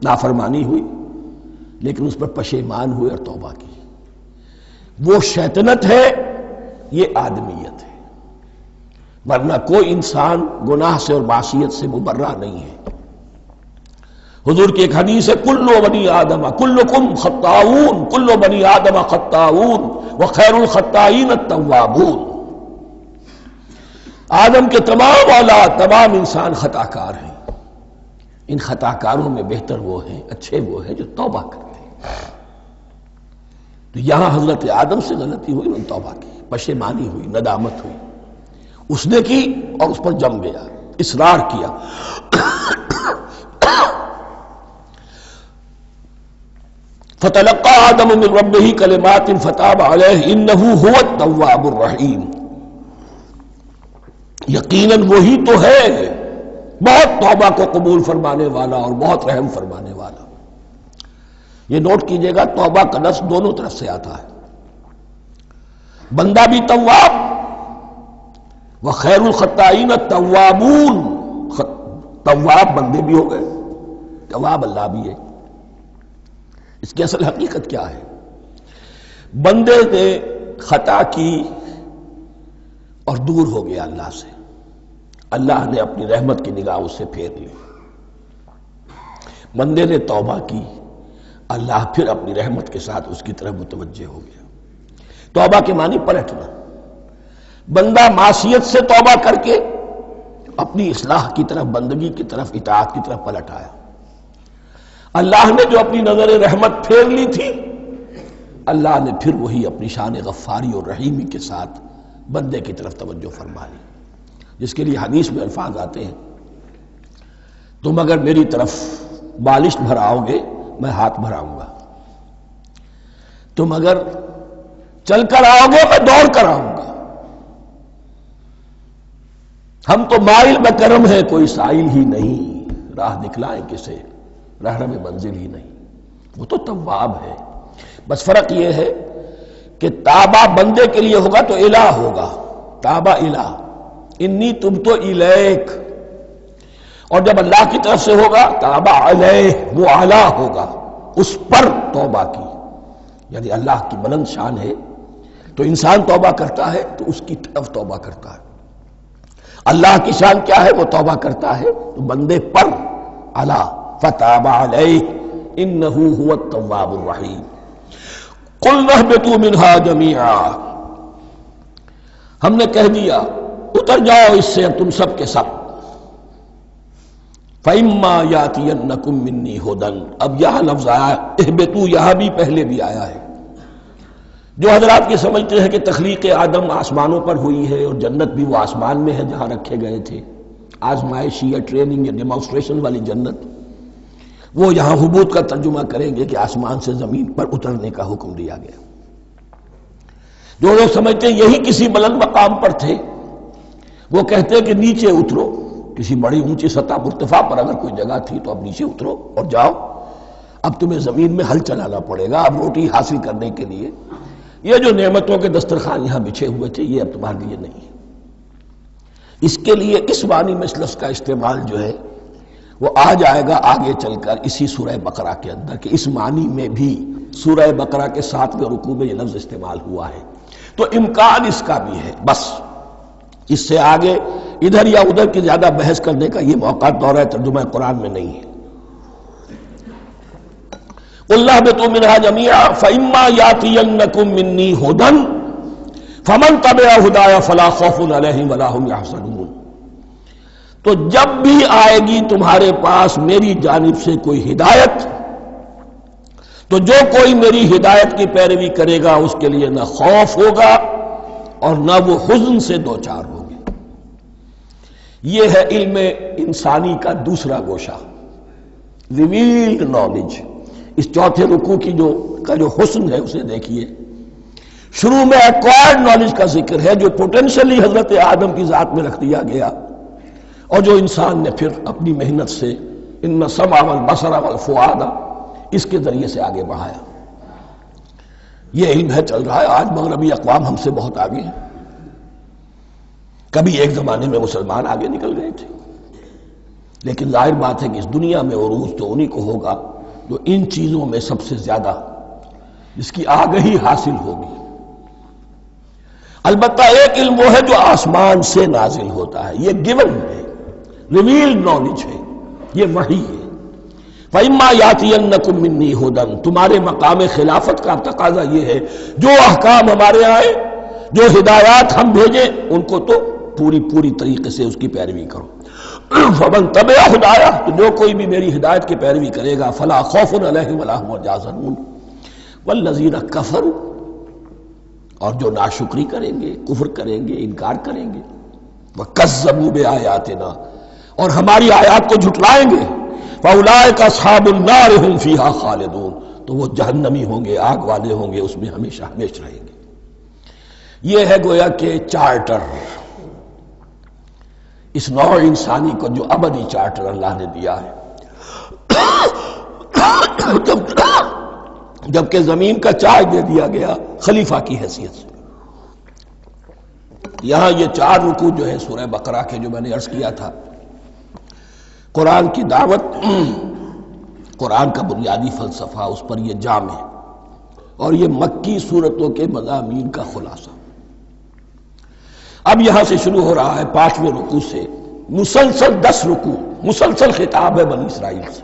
نافرمانی ہوئی، لیکن اس پر پشیمان ہوئے اور توبہ کی۔ وہ شیطنت ہے، یہ آدمیت ہے، ورنہ کوئی انسان گناہ سے اور معصیت سے مبرہ نہیں ہے۔ حضور کی ایک حدیث ہے کلو بنی آدم کلکم خطاؤون کلو بنی آدم خطاؤون وخیر الخطائین التوابون، آدم کے تمام اولاد تمام انسان خطا کار ہیں، ان خطا کاروں میں بہتر وہ ہیں، اچھے وہ ہیں جو توبہ کرتے ہیں۔ تو یہاں حضرت آدم سے غلطی ہوئی، انہوں نے توبہ کی، پشیمانی ہوئی، ندامت ہوئی، اس نے کی اور اس پر جم گیا، اصرار کیا۔ فتلقى آدم من ربه كلمات فتاب عليه انه هو التواب الرحیم، یقیناً وہی تو ہے بہت توبہ کو قبول فرمانے والا اور بہت رحم فرمانے والا۔ یہ نوٹ کیجئے گا، توبہ کا لفظ دونوں طرف سے آتا ہے، بندہ بھی تواب وخیر الخطائین التوابون، تواب بندے بھی ہو گئے، تواب اللہ بھی ہے۔ اس کی اصل حقیقت کیا ہے؟ بندے نے خطا کی اور دور ہو گیا اللہ سے، اللہ نے اپنی رحمت کی نگاہ اس سے پھیر لی، بندے نے توبہ کی، اللہ پھر اپنی رحمت کے ساتھ اس کی طرف متوجہ ہو گیا۔ توبہ کے معنی پلٹنا، بندہ معصیت سے توبہ کر کے اپنی اصلاح کی طرف، بندگی کی طرف، اطاعت کی طرف پلٹ آیا۔ اللہ نے جو اپنی نظر رحمت پھیر لی تھی، اللہ نے پھر وہی اپنی شان غفاری اور رحیمی کے ساتھ بندے کی طرف توجہ فرما لی، جس کے لیے حدیث میں الفاظ آتے ہیں، تم اگر میری طرف بالشت بھراؤ گے میں ہاتھ بھراؤں گا، تم اگر چل کر آؤ گے میں دوڑ کر آؤں گا، ہم تو مائل بکرم ہیں کوئی سائل ہی نہیں، راہ دکھلائیں کسے رہنم منزل ہی نہیں، وہ تو تواب ہے۔ بس فرق یہ ہے کہ تابہ بندے کے لیے ہوگا تو الہ ہوگا، تابہ الہ، انی تبتو الیک، اور جب اللہ کی طرف سے ہوگا تابہ علیہ، وہ اعلیٰ ہوگا، اس پر توبہ کی، یعنی اللہ کی بلند شان ہے تو انسان توبہ کرتا ہے تو اس کی طرف توبہ کرتا ہے، اللہ کی شان کیا ہے؟ وہ توبہ کرتا ہے تو بندے پر اعلیٰ، فتاب علیہ انہ هو التواب الرحیم۔ قلنا اہبطوا منہا جمیعا، ہم نے کہہ دیا اتر جاؤ اس سے تم سب کے سب، فإما یاتینکم منی ھدی، اب یہاں لفظ آیا اہبطوا، یہاں بھی پہلے بھی آیا ہے۔ جو حضرات یہ سمجھتے ہیں کہ تخلیق آدم آسمانوں پر ہوئی ہے اور جنت بھی وہ آسمان میں ہے جہاں رکھے گئے تھے، آزمائشی یا ٹریننگ یا ڈیمانسٹریشن والی جنت، وہ یہاں حبوط کا ترجمہ کریں گے کہ آسمان سے زمین پر اترنے کا حکم دیا گیا۔ جو لوگ سمجھتے ہیں یہی کسی بلند مقام پر تھے، وہ کہتے ہیں کہ نیچے اترو، کسی بڑی اونچی سطح مرتفع پر اگر کوئی جگہ تھی تو اب نیچے اترو اور جاؤ، اب تمہیں زمین میں ہل چلانا پڑے گا اب روٹی حاصل کرنے کے لیے، یہ جو نعمتوں کے دسترخوان یہاں بچھے ہوئے تھے یہ اب تمہارے لیے نہیں ہے۔ اس کے لیے اس معنی میں اس لفظ کا استعمال جو ہے وہ آ جائے گا آگے چل کر اسی سورہ بقرہ کے اندر، کہ اس معنی میں بھی سورہ بقرہ کے 7ویں رکوع میں یہ لفظ استعمال ہوا ہے، تو امکان اس کا بھی ہے۔ بس اس سے آگے ادھر یا ادھر کی زیادہ بحث کرنے کا یہ موقع دورہ ترجمہ قرآن میں نہیں ہے۔ قُلْ اهْبِطُوا مِنْهَا جَمِيعًا فَإِمَّا يَأْتِيَنَّكُم مِّنِّي هُدًى فَمَن تَبِعَ هُدَايَ فَلَا خَوْفٌ عَلَيْهِمْ وَلَا هُمْ يَحْزَنُونَ، تو جب بھی آئے گی تمہارے پاس میری جانب سے کوئی ہدایت، تو جو کوئی میری ہدایت کی پیروی کرے گا اس کے لیے نہ خوف ہوگا اور نہ وہ حزن سے دوچار ہوگی۔ یہ ہے علم انسانی کا دوسرا گوشہ، ریویلڈ نالج۔ اس چوتھے رکوع کی جو حسن ہے اسے دیکھیے، شروع میں ایکوائرڈ نالج کا ذکر ہے جو پوٹینشلی حضرت آدم کی ذات میں رکھ دیا گیا، اور جو انسان نے پھر اپنی محنت سے ان السمع والبصر والفؤاد اس کے ذریعے سے آگے بڑھایا۔ یہ علم ہے چل رہا ہے، آج مغربی اقوام ہم سے بہت آگے ہیں، کبھی ایک زمانے میں مسلمان آگے نکل گئے تھے، لیکن ظاہر بات ہے کہ اس دنیا میں عروج تو انہی کو ہوگا جو ان چیزوں میں سب سے زیادہ جس کی آگہی حاصل ہوگی۔ البتہ ایک علم وہ ہے جو آسمان سے نازل ہوتا ہے، یہ گیون ہے، ریویلڈ نالج ہے، یہ وحی ہے۔ فَإِمَّا يَأْتِيَنَّكُم مِّنِّي هُدًى، تمہارے مقام خلافت کا تقاضا یہ ہے جو احکام ہمارے آئے، جو ہدایات ہم بھیجیں، ان کو تو پوری طریقے سے اس کی پیروی کرو۔ فَمَن تَبِعَ ہدایٰ، تو جو کوئی بھی میری ہدایت کی پیروی کرے گا، فَلَا خَوْفٌ عَلَيْهِمْ وَلَا هُمْ يَحْزَنُونَ وَالَّذِينَ كَفَرُوا، اور جو ناشکری کریں گے، کفر کریں گے، انکار کریں گے، وَكَذَّبُوا بِآيَاتِنَا، اور ہماری آیات کو جھٹلائیں گے، فَأُولَٰئِكَ أَصْحَابُ النَّارِ هُمْ فِيهَا خَالِدُونَ، تو وہ جہنمی ہوں گے، آگ والے ہوں گے، اس میں ہمیشہ ہمیشہ رہیں گے۔ یہ ہے گویا کہ چارٹر، اس نوع انسانی کو جو ابدی چارٹر اللہ نے دیا ہے۔ جبکہ زمین کا چارج دے دیا گیا خلیفہ کی حیثیت سے۔ یہاں یہ 4 رکوع جو ہے سورہ بقرہ کے، جو میں نے عرض کیا تھا، قرآن کی دعوت، قرآن کا بنیادی فلسفہ، اس پر یہ جام ہے، اور یہ مکی صورتوں کے مضامین کا خلاصہ۔ اب یہاں سے شروع ہو رہا ہے 5ویں رکوع سے، مسلسل 10 رکوع، مسلسل خطاب ہے بنی اسرائیل سے۔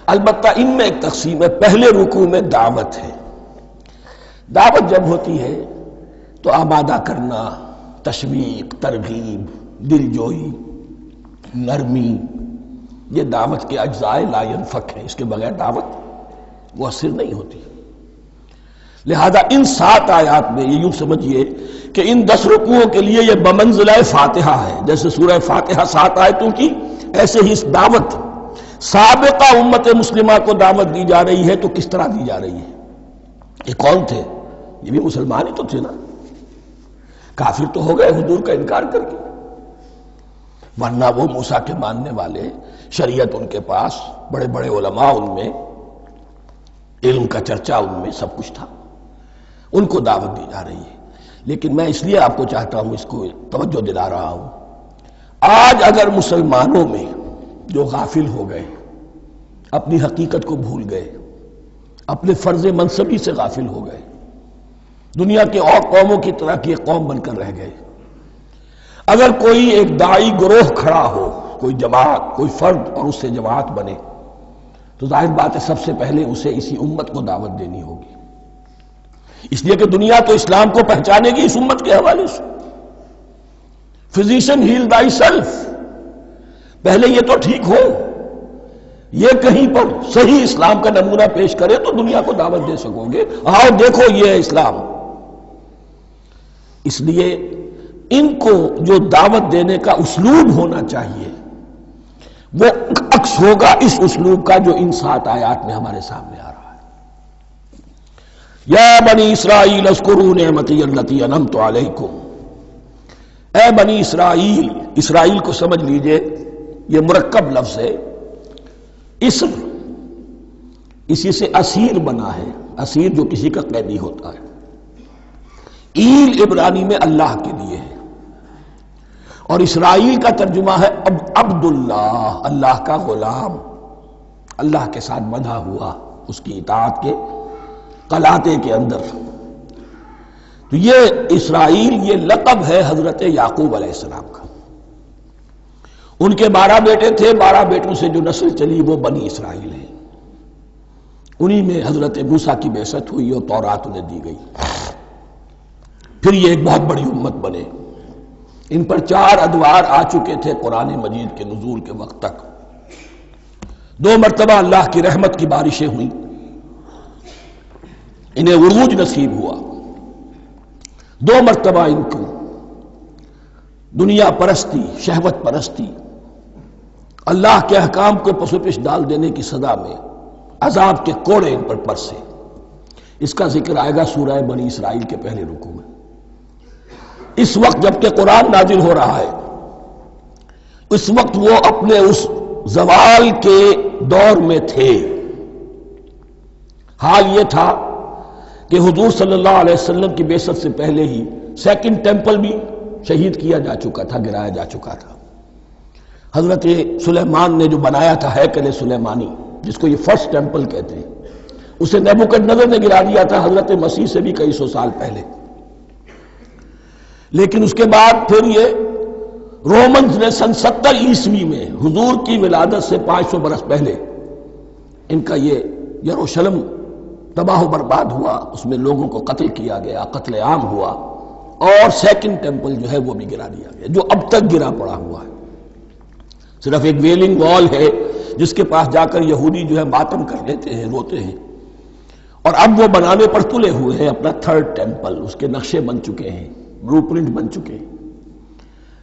البتہ ان میں ایک تقسیم ہے، پہلے رکوع میں دعوت ہے۔ دعوت جب ہوتی ہے تو آمادہ کرنا، تشویق، ترغیب، دلجوئی، نرمی، یہ دعوت کے اجزاء لا ینفک ہیں، اس کے بغیر دعوت مؤثر نہیں ہوتی۔ لہذا ان 7 آیات میں یہ یوں سمجھیے کہ ان 10 رکوعوں کے لیے یہ بمنزلہ فاتحہ ہے، جیسے سورہ فاتحہ 7 آیتوں کی، ایسے ہی اس دعوت سابقہ امت مسلمہ کو دعوت دی جا رہی ہے۔ تو کس طرح دی جا رہی ہے؟ یہ کون تھے؟ یہ بھی مسلمان ہی تو تھے نا، کافر تو ہو گئے حضور کا انکار کر کے، ورنہ وہ موسیٰ کے ماننے والے، شریعت ان کے پاس، بڑے بڑے علماء ان میں، علم کا چرچا ان میں، سب کچھ تھا، ان کو دعوت دی جا رہی ہے۔ لیکن میں اس لیے آپ کو چاہتا ہوں، اس کو توجہ دلا رہا ہوں، آج اگر مسلمانوں میں جو غافل ہو گئے، اپنی حقیقت کو بھول گئے، اپنے فرض منصبی سے غافل ہو گئے، دنیا کے اور قوموں کی طرح کی ایک قوم بن کر رہ گئے، اگر کوئی ایک داعی گروہ کھڑا ہو، کوئی جماعت، کوئی فرد، اور اس سے جماعت بنے، تو ظاہر بات ہے سب سے پہلے اسے اسی امت کو دعوت دینی ہوگی، اس لیے کہ دنیا تو اسلام کو پہچانے گی اس امت کے حوالے سے۔ فزیشن ہیل تھائی سیلف، پہلے یہ تو ٹھیک ہو، یہ کہیں پر صحیح اسلام کا نمونہ پیش کرے تو دنیا کو دعوت دے سکو گے، آؤ دیکھو یہ ہے اسلام۔ اس لیے ان کو جو دعوت دینے کا اسلوب ہونا چاہیے وہ عکس ہوگا اس اسلوب کا جو ان 7 آیات میں ہمارے سامنے آ رہا ہے۔ یا بنی اسرائیل اذکروا نعمتی التی انعمت علیکم، اے بنی اسرائیل، اسرائیل کو سمجھ لیجئے یہ مرکب لفظ ہے، اسر اسی سے اسیر بنا ہے، اسیر جو کسی کا قیدی ہوتا ہے، ایل عبرانی میں اللہ کے لیے ہے، اور اسرائیل کا ترجمہ ہے عبداللہ، اللہ کا غلام، اللہ کے ساتھ بندھا ہوا، اس کی اطاعت کے قلاتے کے اندر۔ تو یہ اسرائیل یہ لقب ہے حضرت یعقوب علیہ السلام کا، ان کے 12 بیٹے تھے، 12 بیٹوں سے جو نسل چلی وہ بنی اسرائیل ہے، انہی میں حضرت موسیٰ کی بعثت ہوئی اور تورات انہیں دی گئی، پھر یہ ایک بہت بڑی امت بنے۔ ان پر 4 ادوار آ چکے تھے قرآن مجید کے نزول کے وقت تک، 2 مرتبہ اللہ کی رحمت کی بارشیں ہوئیں، انہیں عروج نصیب ہوا، 2 مرتبہ ان کو دنیا پرستی، شہوت پرستی، اللہ کے احکام کو پس و پش ڈال دینے کی سزا میں عذاب کے کوڑے ان پر برسے۔ اس کا ذکر آئے گا سورہ بنی اسرائیل کے پہلے رکوع میں۔ اس وقت جب کہ قرآن نازل ہو رہا ہے، اس وقت وہ اپنے اس زوال کے دور میں تھے۔ حال یہ تھا کہ حضور صلی اللہ علیہ وسلم کی بعثت سے پہلے ہی 2nd ٹیمپل بھی شہید کیا جا چکا تھا، گرایا جا چکا تھا۔ حضرت سلیمان نے جو بنایا تھا ہیکل سلیمانی، جس کو یہ 1st ٹیمپل کہتے ہیں، اسے نیبوکدنضر نے گرا دیا تھا حضرت مسیح سے بھی کئی سو سال پہلے۔ لیکن اس کے بعد پھر یہ رومنز نے سن 70 عیسوی میں حضور کی ولادت سے 500 برس پہلے ان کا یہ یروشلم تباہ و برباد ہوا، اس میں لوگوں کو قتل کیا گیا، قتل عام ہوا، اور سیکنڈ ٹیمپل جو ہے وہ بھی گرا دیا گیا، جو اب تک گرا پڑا ہوا ہے۔ صرف ایک ویلنگ وال ہے جس کے پاس جا کر یہودی جو ہے ماتم کر لیتے ہیں، روتے ہیں، اور اب وہ بنانے پر تلے ہوئے ہیں اپنا تھرڈ ٹیمپل، اس کے نقشے بن چکے ہیں، بلو پرنٹ بن چکے ہیں۔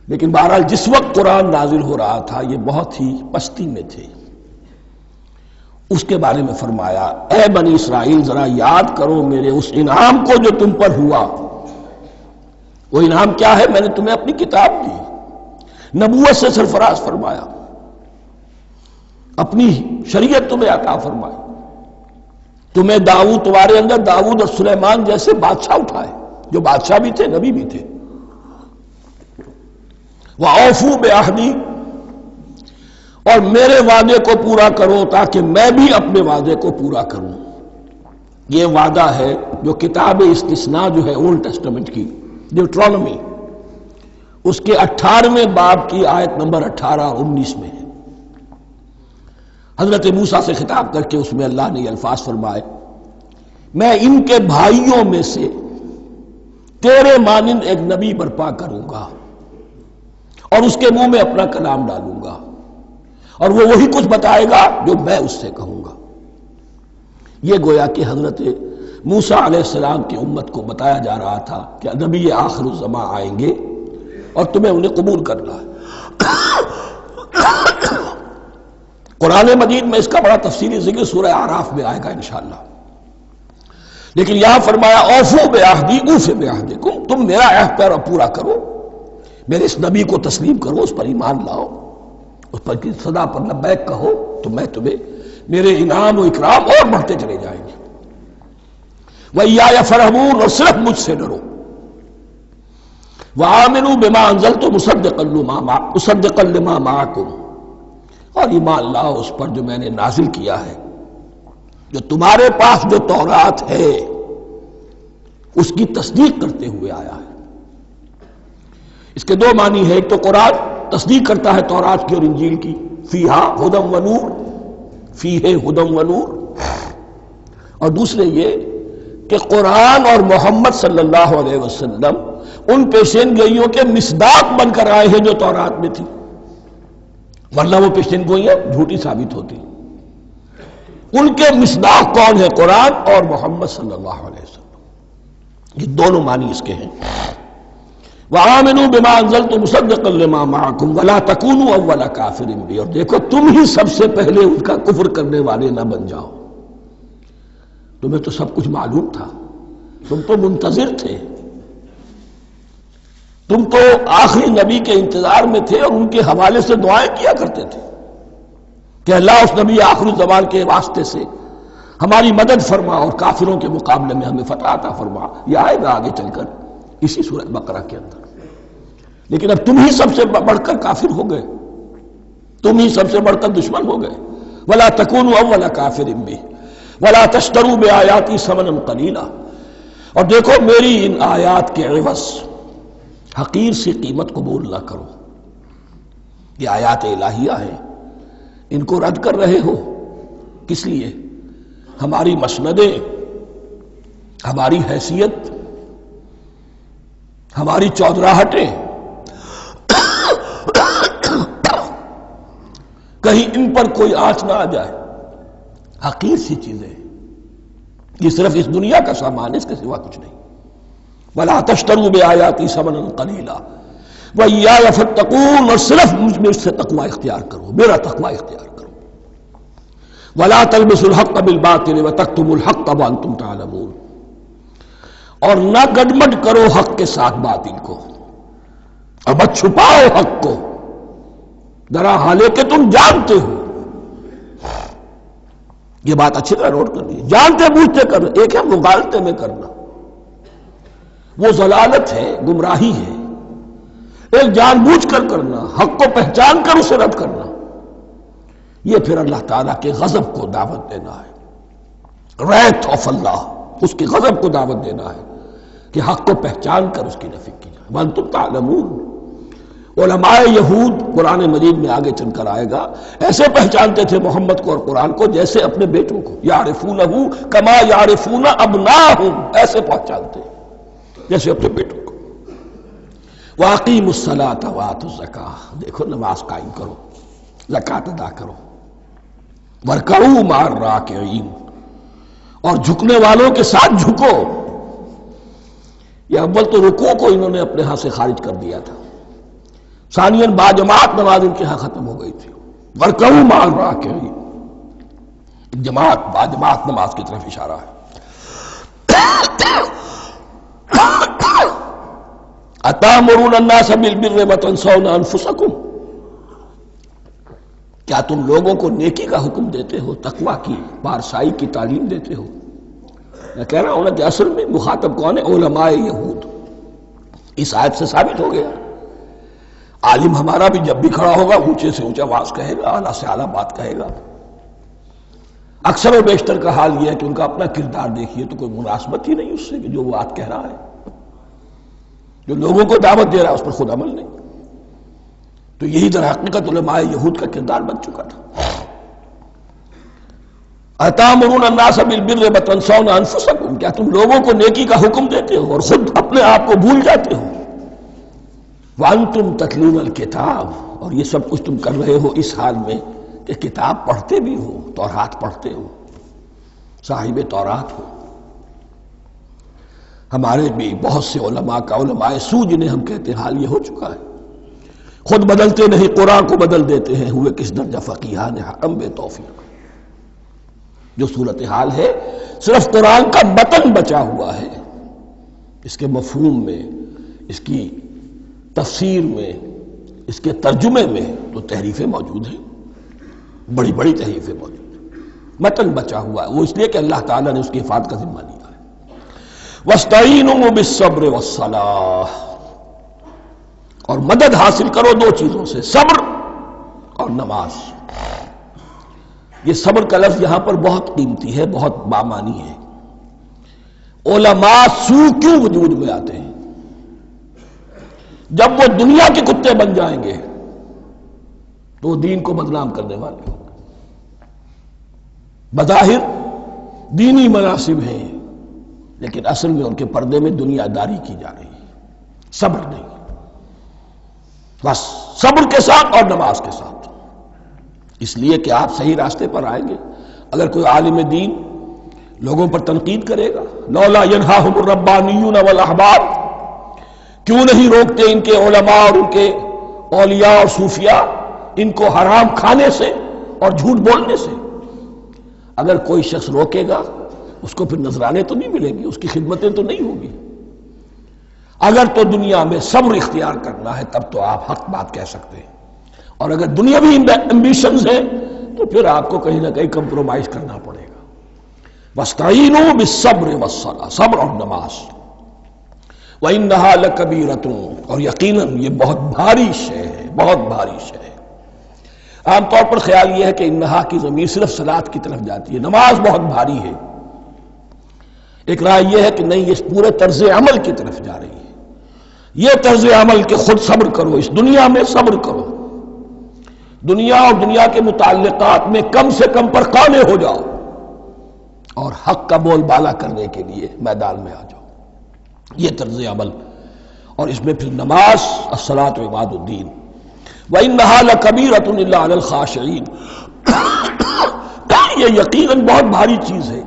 لیکن بہرحال جس وقت قرآن نازل ہو رہا تھا یہ بہت ہی پستی میں تھے۔ اس کے بارے میں فرمایا، اے بنی اسرائیل ذرا یاد کرو میرے اس انعام کو جو تم پر ہوا۔ وہ انعام کیا ہے؟ میں نے تمہیں اپنی کتاب دی، نبوت سے سرفراز فرمایا، اپنی شریعت تمہیں عطا فرمائی، تمہیں داؤد، تمہارے اندر داؤد اور سلیمان جیسے بادشاہ اٹھائے جو بادشاہ بھی تھے، نبی بھی تھے۔ وَأَوْفُوا بِعَهْدِي، اور میرے وعدے کو پورا کرو تاکہ میں بھی اپنے وعدے کو پورا کروں۔ یہ وعدہ ہے جو کتاب استثناء جو ہے اولڈ ٹیسٹمنٹ کی، ڈیوٹرانومی، اس کے 18ویں باب کی آیت نمبر 18 اور 19 میں ہے۔ حضرت موسیٰ سے خطاب کر کے اس میں اللہ نے یہ الفاظ فرمائے، میں ان کے بھائیوں میں سے تیرے مانند ایک نبی برپا کروں گا اور اس کے منہ میں اپنا کلام ڈالوں گا، اور وہ وہی کچھ بتائے گا جو میں اس سے کہوں گا۔ یہ گویا کہ حضرت موسیٰ علیہ السلام کی امت کو بتایا جا رہا تھا کہ نبی آخر الزمان آئیں گے اور تمہیں انہیں قبول کرنا ہے۔ قرآن مجید میں اس کا بڑا تفصیلی ذکر سورہ اعراف میں آئے گا انشاءاللہ، لیکن یہاں فرمایا اوفوا بعہدی اوف بعہدکم، تم میرا عہد پورا کرو، میرے اس نبی کو تسلیم کرو، اس پر ایمان لاؤ، اس پر کی صدا پر لبیک کہو، تو میں تمہیں میرے انعام و اکرام اور بڑھتے چلے جائیں گے۔ وَإِيَّايَ فَارْهَبُونِ، اور صرف مجھ سے ڈرو۔ وَآمِنُوا بِمَا أَنزَلْتُ مُصَدِّقًا لِمَا مَعَكُمْ، اور ایمان لاؤ اس پر جو میں نے نازل کیا ہے، جو تمہارے پاس جو تورات ہے اس کی تصدیق کرتے ہوئے آیا ہے۔ اس کے دو معنی ہے، ایک تو قرآن تصدیق کرتا ہے تورات کی اور انجیل کی، فیہا ھدی و نور، فیہ ھدی و نور، اور دوسرے یہ کہ قرآن اور محمد صلی اللہ علیہ وسلم ان پیشین گوئیوں کے مصداق بن کر آئے ہیں جو تورات میں تھی، ورنہ وہ پیشین گوئیاں جھوٹی ثابت ہوتی۔ ان کے مصداق کون ہے؟ قرآن اور محمد صلی اللہ علیہ وسلم۔ یہ دونوں معنی اس کے ہیں۔ وَآمِنُوا بِمَا أَنزَلْتُ مُصَدِّقًا لِمَا مَعَكُمْ وَلَا تَكُونُوا أَوَّلَ كَافِرٍ بِهِ، اور دیکھو تم ہی سب سے پہلے ان کا کفر کرنے والے نہ بن جاؤ۔ تمہیں تو سب کچھ معلوم تھا، تم تو منتظر تھے، تم تو آخری نبی کے انتظار میں تھے اور ان کے حوالے سے دعائیں کیا کرتے تھے کہ اللہ اس نبی آخری زمان کے واسطے سے ہماری مدد فرما اور کافروں کے مقابلے میں ہمیں فتح عطا فرما۔ یہ آئے گا آگے چل کر اسی سورۃ بقرہ کے اندر۔ لیکن اب تم ہی سب سے بڑھ کر کافر ہو گئے، تم ہی سب سے بڑھ کر دشمن ہو گئے۔ وَلَا تَكُونُوا أَوَّلَ كَافِرٍ بِهِ وَلَا تَشْتَرُوا بِآيَاتِي ثَمَنًا قَلِيلًا، اور دیکھو میری ان آیات کے عوض حقیر سی قیمت قبول نہ کرو۔ یہ آیات الہیہ ہیں، ان کو رد کر رہے ہو کس لیے؟ ہماری مسندیں، ہماری حیثیت، ہماری چودراہٹیں، کہیں ان پر کوئی آنچ نہ آ جائے۔ حقیر سی چیزیں، یہ صرف اس دنیا کا سامان ہے، اس کے سوا کچھ نہیں۔ وَلَا تَشْتَرُوا بِآيَاتِي ثَمَنًا قَلِيلًا وَإِيَّايَ فَاتَّقُونِ، اور صرف مجھ سے تقوی اختیار کرو، میرا تقوی اختیار کرو۔ وَلَا تَلْبِسُوا الْحَقَّ بِالْبَاطِلِ وَتَكْتُمُوا الْحَقَّ وَأَنْتُمْ تَعْلَمُونَ، اور نہ گڈمڈ کرو حق کے ساتھ باطل کو، اور مت چھپاؤ حق کو، ذرا حالے کہ تم جانتے ہو۔ یہ بات اچھی طرح نوٹ کر لیجیے، جانتے بوجھتے کرنا، ایک ہے مغالطے میں کرنا، وہ ضلالت ہے، گمراہی ہے۔ ایک جان بوجھ کر کرنا، حق کو پہچان کر اسے رد کرنا، یہ پھر اللہ تعالیٰ کے غضب کو دعوت دینا ہے، wrath of اللہ، اس کے غضب کو دعوت دینا ہے کہ حق کو پہچان کر اس کی نفی کی جائے۔ وَأَنْتُمْ تَعْلَمُونَ، علماء یہود قرآن مجید میں آگے چل کر آئے گا ایسے پہچانتے تھے محمد کو اور قرآن کو جیسے اپنے بیٹوں کو، یعرفونہ کما یعرفون ابناہم، ایسے پہچانتے جیسے اپنے بیٹوں کو۔ وَأَقِیمُوا الصَّلَاةَ وَآتُوا الزَّکَاةَ، دیکھو نماز قائم کرو، زکوٰۃ ادا کرو، وَارْکَعُوا مَعَ الرَّاکِعِینَ، اور جھکنے والوں کے ساتھ جھکو۔ یہ اول تو رکوع کو انہوں نے اپنے ہاں سے خارج کر دیا تھا، ثانیاً باجماعت نماز ان کے ہاں ختم ہو گئی تھی۔ وَارْکَعُوا مَعَ الرَّاکِعِینَ، جماعت باجماعت نماز کی طرف اشارہ ہے۔ أَتَأْمُرُونَ النَّاسَ بِالْبِرِّ وَتَنْسَوْنَ أَنفُسَكُمْ، کیا تم لوگوں کو نیکی کا حکم دیتے ہو، تقویٰ کی، پارسائی کی تعلیم دیتے ہو؟ میں کہہ رہا ہوں نا کہ اصل میں مخاطب کون ہے؟ علماء یہود۔ اس آیت سے ثابت ہو گیا عالم ہمارا بھی جب بھی کھڑا ہوگا اونچے سے اونچا بات کہے گا، اعلیٰ سے اعلیٰ بات کہے گا۔ اکثر و بیشتر کا حال یہ ہے کہ ان کا اپنا کردار دیکھیے تو کوئی مناسبت ہی نہیں اس سے کہ جو وہ بات کہہ رہا ہے، جو لوگوں کو دعوت دے رہا ہے اس پر خود عمل نہیں۔ تو یہی در حقیقت علماء یہود کا کردار بن چکا تھا۔ أَتَأْمُرُونَ النَّاسَ بِالْبِرِّ وَتَنْسَوْنَ أَنفُسَكُمْ، کیا تم لوگوں کو نیکی کا حکم دیتے ہو اور خود اپنے آپ کو بھول جاتے ہو؟ وَأَنْتُمْ تَتْلُونَ الْكِتَابَ، اور یہ سب کچھ تم کر رہے ہو اس حال میں کہ کتاب پڑھتے بھی ہو، تورات پڑھتے ہو، صاحب تورات ہو۔ ہمارے بھی بہت سے علماء کا علماء سو جنہیں ہم کہتے ہیں حال یہ ہو چکا ہے، خود بدلتے نہیں قرآن کو بدل دیتے ہیں، ہوئے کس درجہ فقیہان حکم بے توفیق۔ جو صورتحال ہے صرف قرآن کا متن بچا ہوا ہے، اس کے مفہوم میں، اس کی تفسیر میں، اس کے ترجمے میں تو تحریفیں موجود ہیں، بڑی بڑی تحریفیں موجود ہیں، متن بچا ہوا ہے، وہ اس لیے کہ اللہ تعالیٰ نے اس کی حفاظت کا ذمہ لیا ہے۔ وَاسْتَعِینُوا بِالصَّبْرِ وَالصَّلَاةِ، اور مدد حاصل کرو دو چیزوں سے، صبر اور نماز۔ یہ صبر کا لفظ یہاں پر بہت قیمتی ہے، بہت بامانی ہے۔ علماء سو کیوں وجود میں آتے ہیں؟ جب وہ دنیا کے کتے بن جائیں گے تو وہ دین کو بدنام کرنے والے ہوں گے۔ بظاہر دینی مناسب ہیں لیکن اصل میں ان کے پردے میں دنیا داری کی جا رہی ہے، صبر نہیں، بس صبر کے ساتھ اور نماز کے ساتھ، اس لیے کہ آپ صحیح راستے پر آئیں گے۔ اگر کوئی عالم دین لوگوں پر تنقید کرے گا، لولا ینہاہم الربانیون والاحبار، کیوں نہیں روکتے ان کے علماء اور ان کے اولیاء اور صوفیاء ان کو حرام کھانے سے اور جھوٹ بولنے سے؟ اگر کوئی شخص روکے گا اس کو پھر نذرانے تو نہیں ملیں گی، اس کی خدمتیں تو نہیں ہوگی۔ اگر تو دنیا میں صبر اختیار کرنا ہے تب تو آپ حق بات کہہ سکتے ہیں، اور اگر دنیاوی ایمبیشنز ہیں تو پھر آپ کو کہیں نہ کہیں کمپرومائز کرنا پڑے گا۔ وَاسْتَعِینُوا بِالصَّبْرِ وَالصَّلَاةِ، صبر اور نماز۔ وَإِنَّهَا لَكَبِیرَةٌ، اور یقیناً یہ بہت بھاری شے ہے، بہت بھاری شے ہے۔ عام طور پر خیال یہ ہے کہ انہا کی ضمیر صرف صلاۃ کی طرف جاتی ہے، نماز بہت بھاری ہے۔ ایک رائے یہ ہے کہ نہیں، یہ پورے طرز عمل کی طرف جا رہی ہے۔ یہ طرز عمل کہ خود صبر کرو، اس دنیا میں صبر کرو، دنیا اور دنیا کے متعلقات میں کم سے کم پر قانع ہو جاؤ اور حق کا بول بالا کرنے کے لیے میدان میں آ جاؤ، یہ طرز عمل۔ اور اس میں پھر نماز، الصلاۃ عماد الدین۔ وَإِنَّهَا لَكَبِیرَةٌ إِلَّا عَلَى الْخَاشِعِینَ، یہ یقیناً بہت بھاری چیز ہے،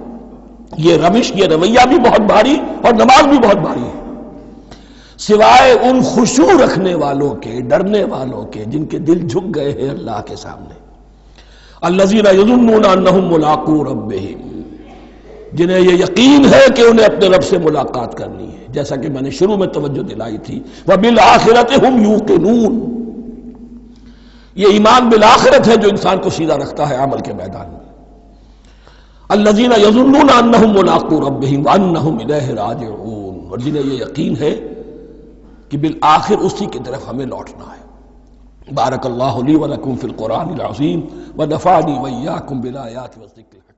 یہ روش، یہ رویہ بھی بہت بھاری اور نماز بھی بہت بھاری ہے، سوائے ان خشوع رکھنے والوں کے، ڈرنے والوں کے جن کے دل جھک گئے ہیں اللہ کے سامنے۔ الذین یظنون انہم ملاقو ربہم، جنہیں یہ یقین ہے کہ انہیں اپنے رب سے ملاقات کرنی ہے، جیسا کہ میں نے شروع میں توجہ دلائی تھی، وبالآخرۃ ہم یوقنون، یہ ایمان بالآخرت ہے جو انسان کو سیدھا رکھتا ہے عمل کے میدان میں۔ الذین یظنون انہم ملاقو ربہم وانہم الیہ راجعون، اور جنہیں یہ یقین ہے کہ بالآخر اسی کی طرف ہمیں لوٹنا ہے۔ بارک اللہ لی ولکم فی القرآن العظیم ونفعنی وإیاکم بالآیات والذکر الحکیم۔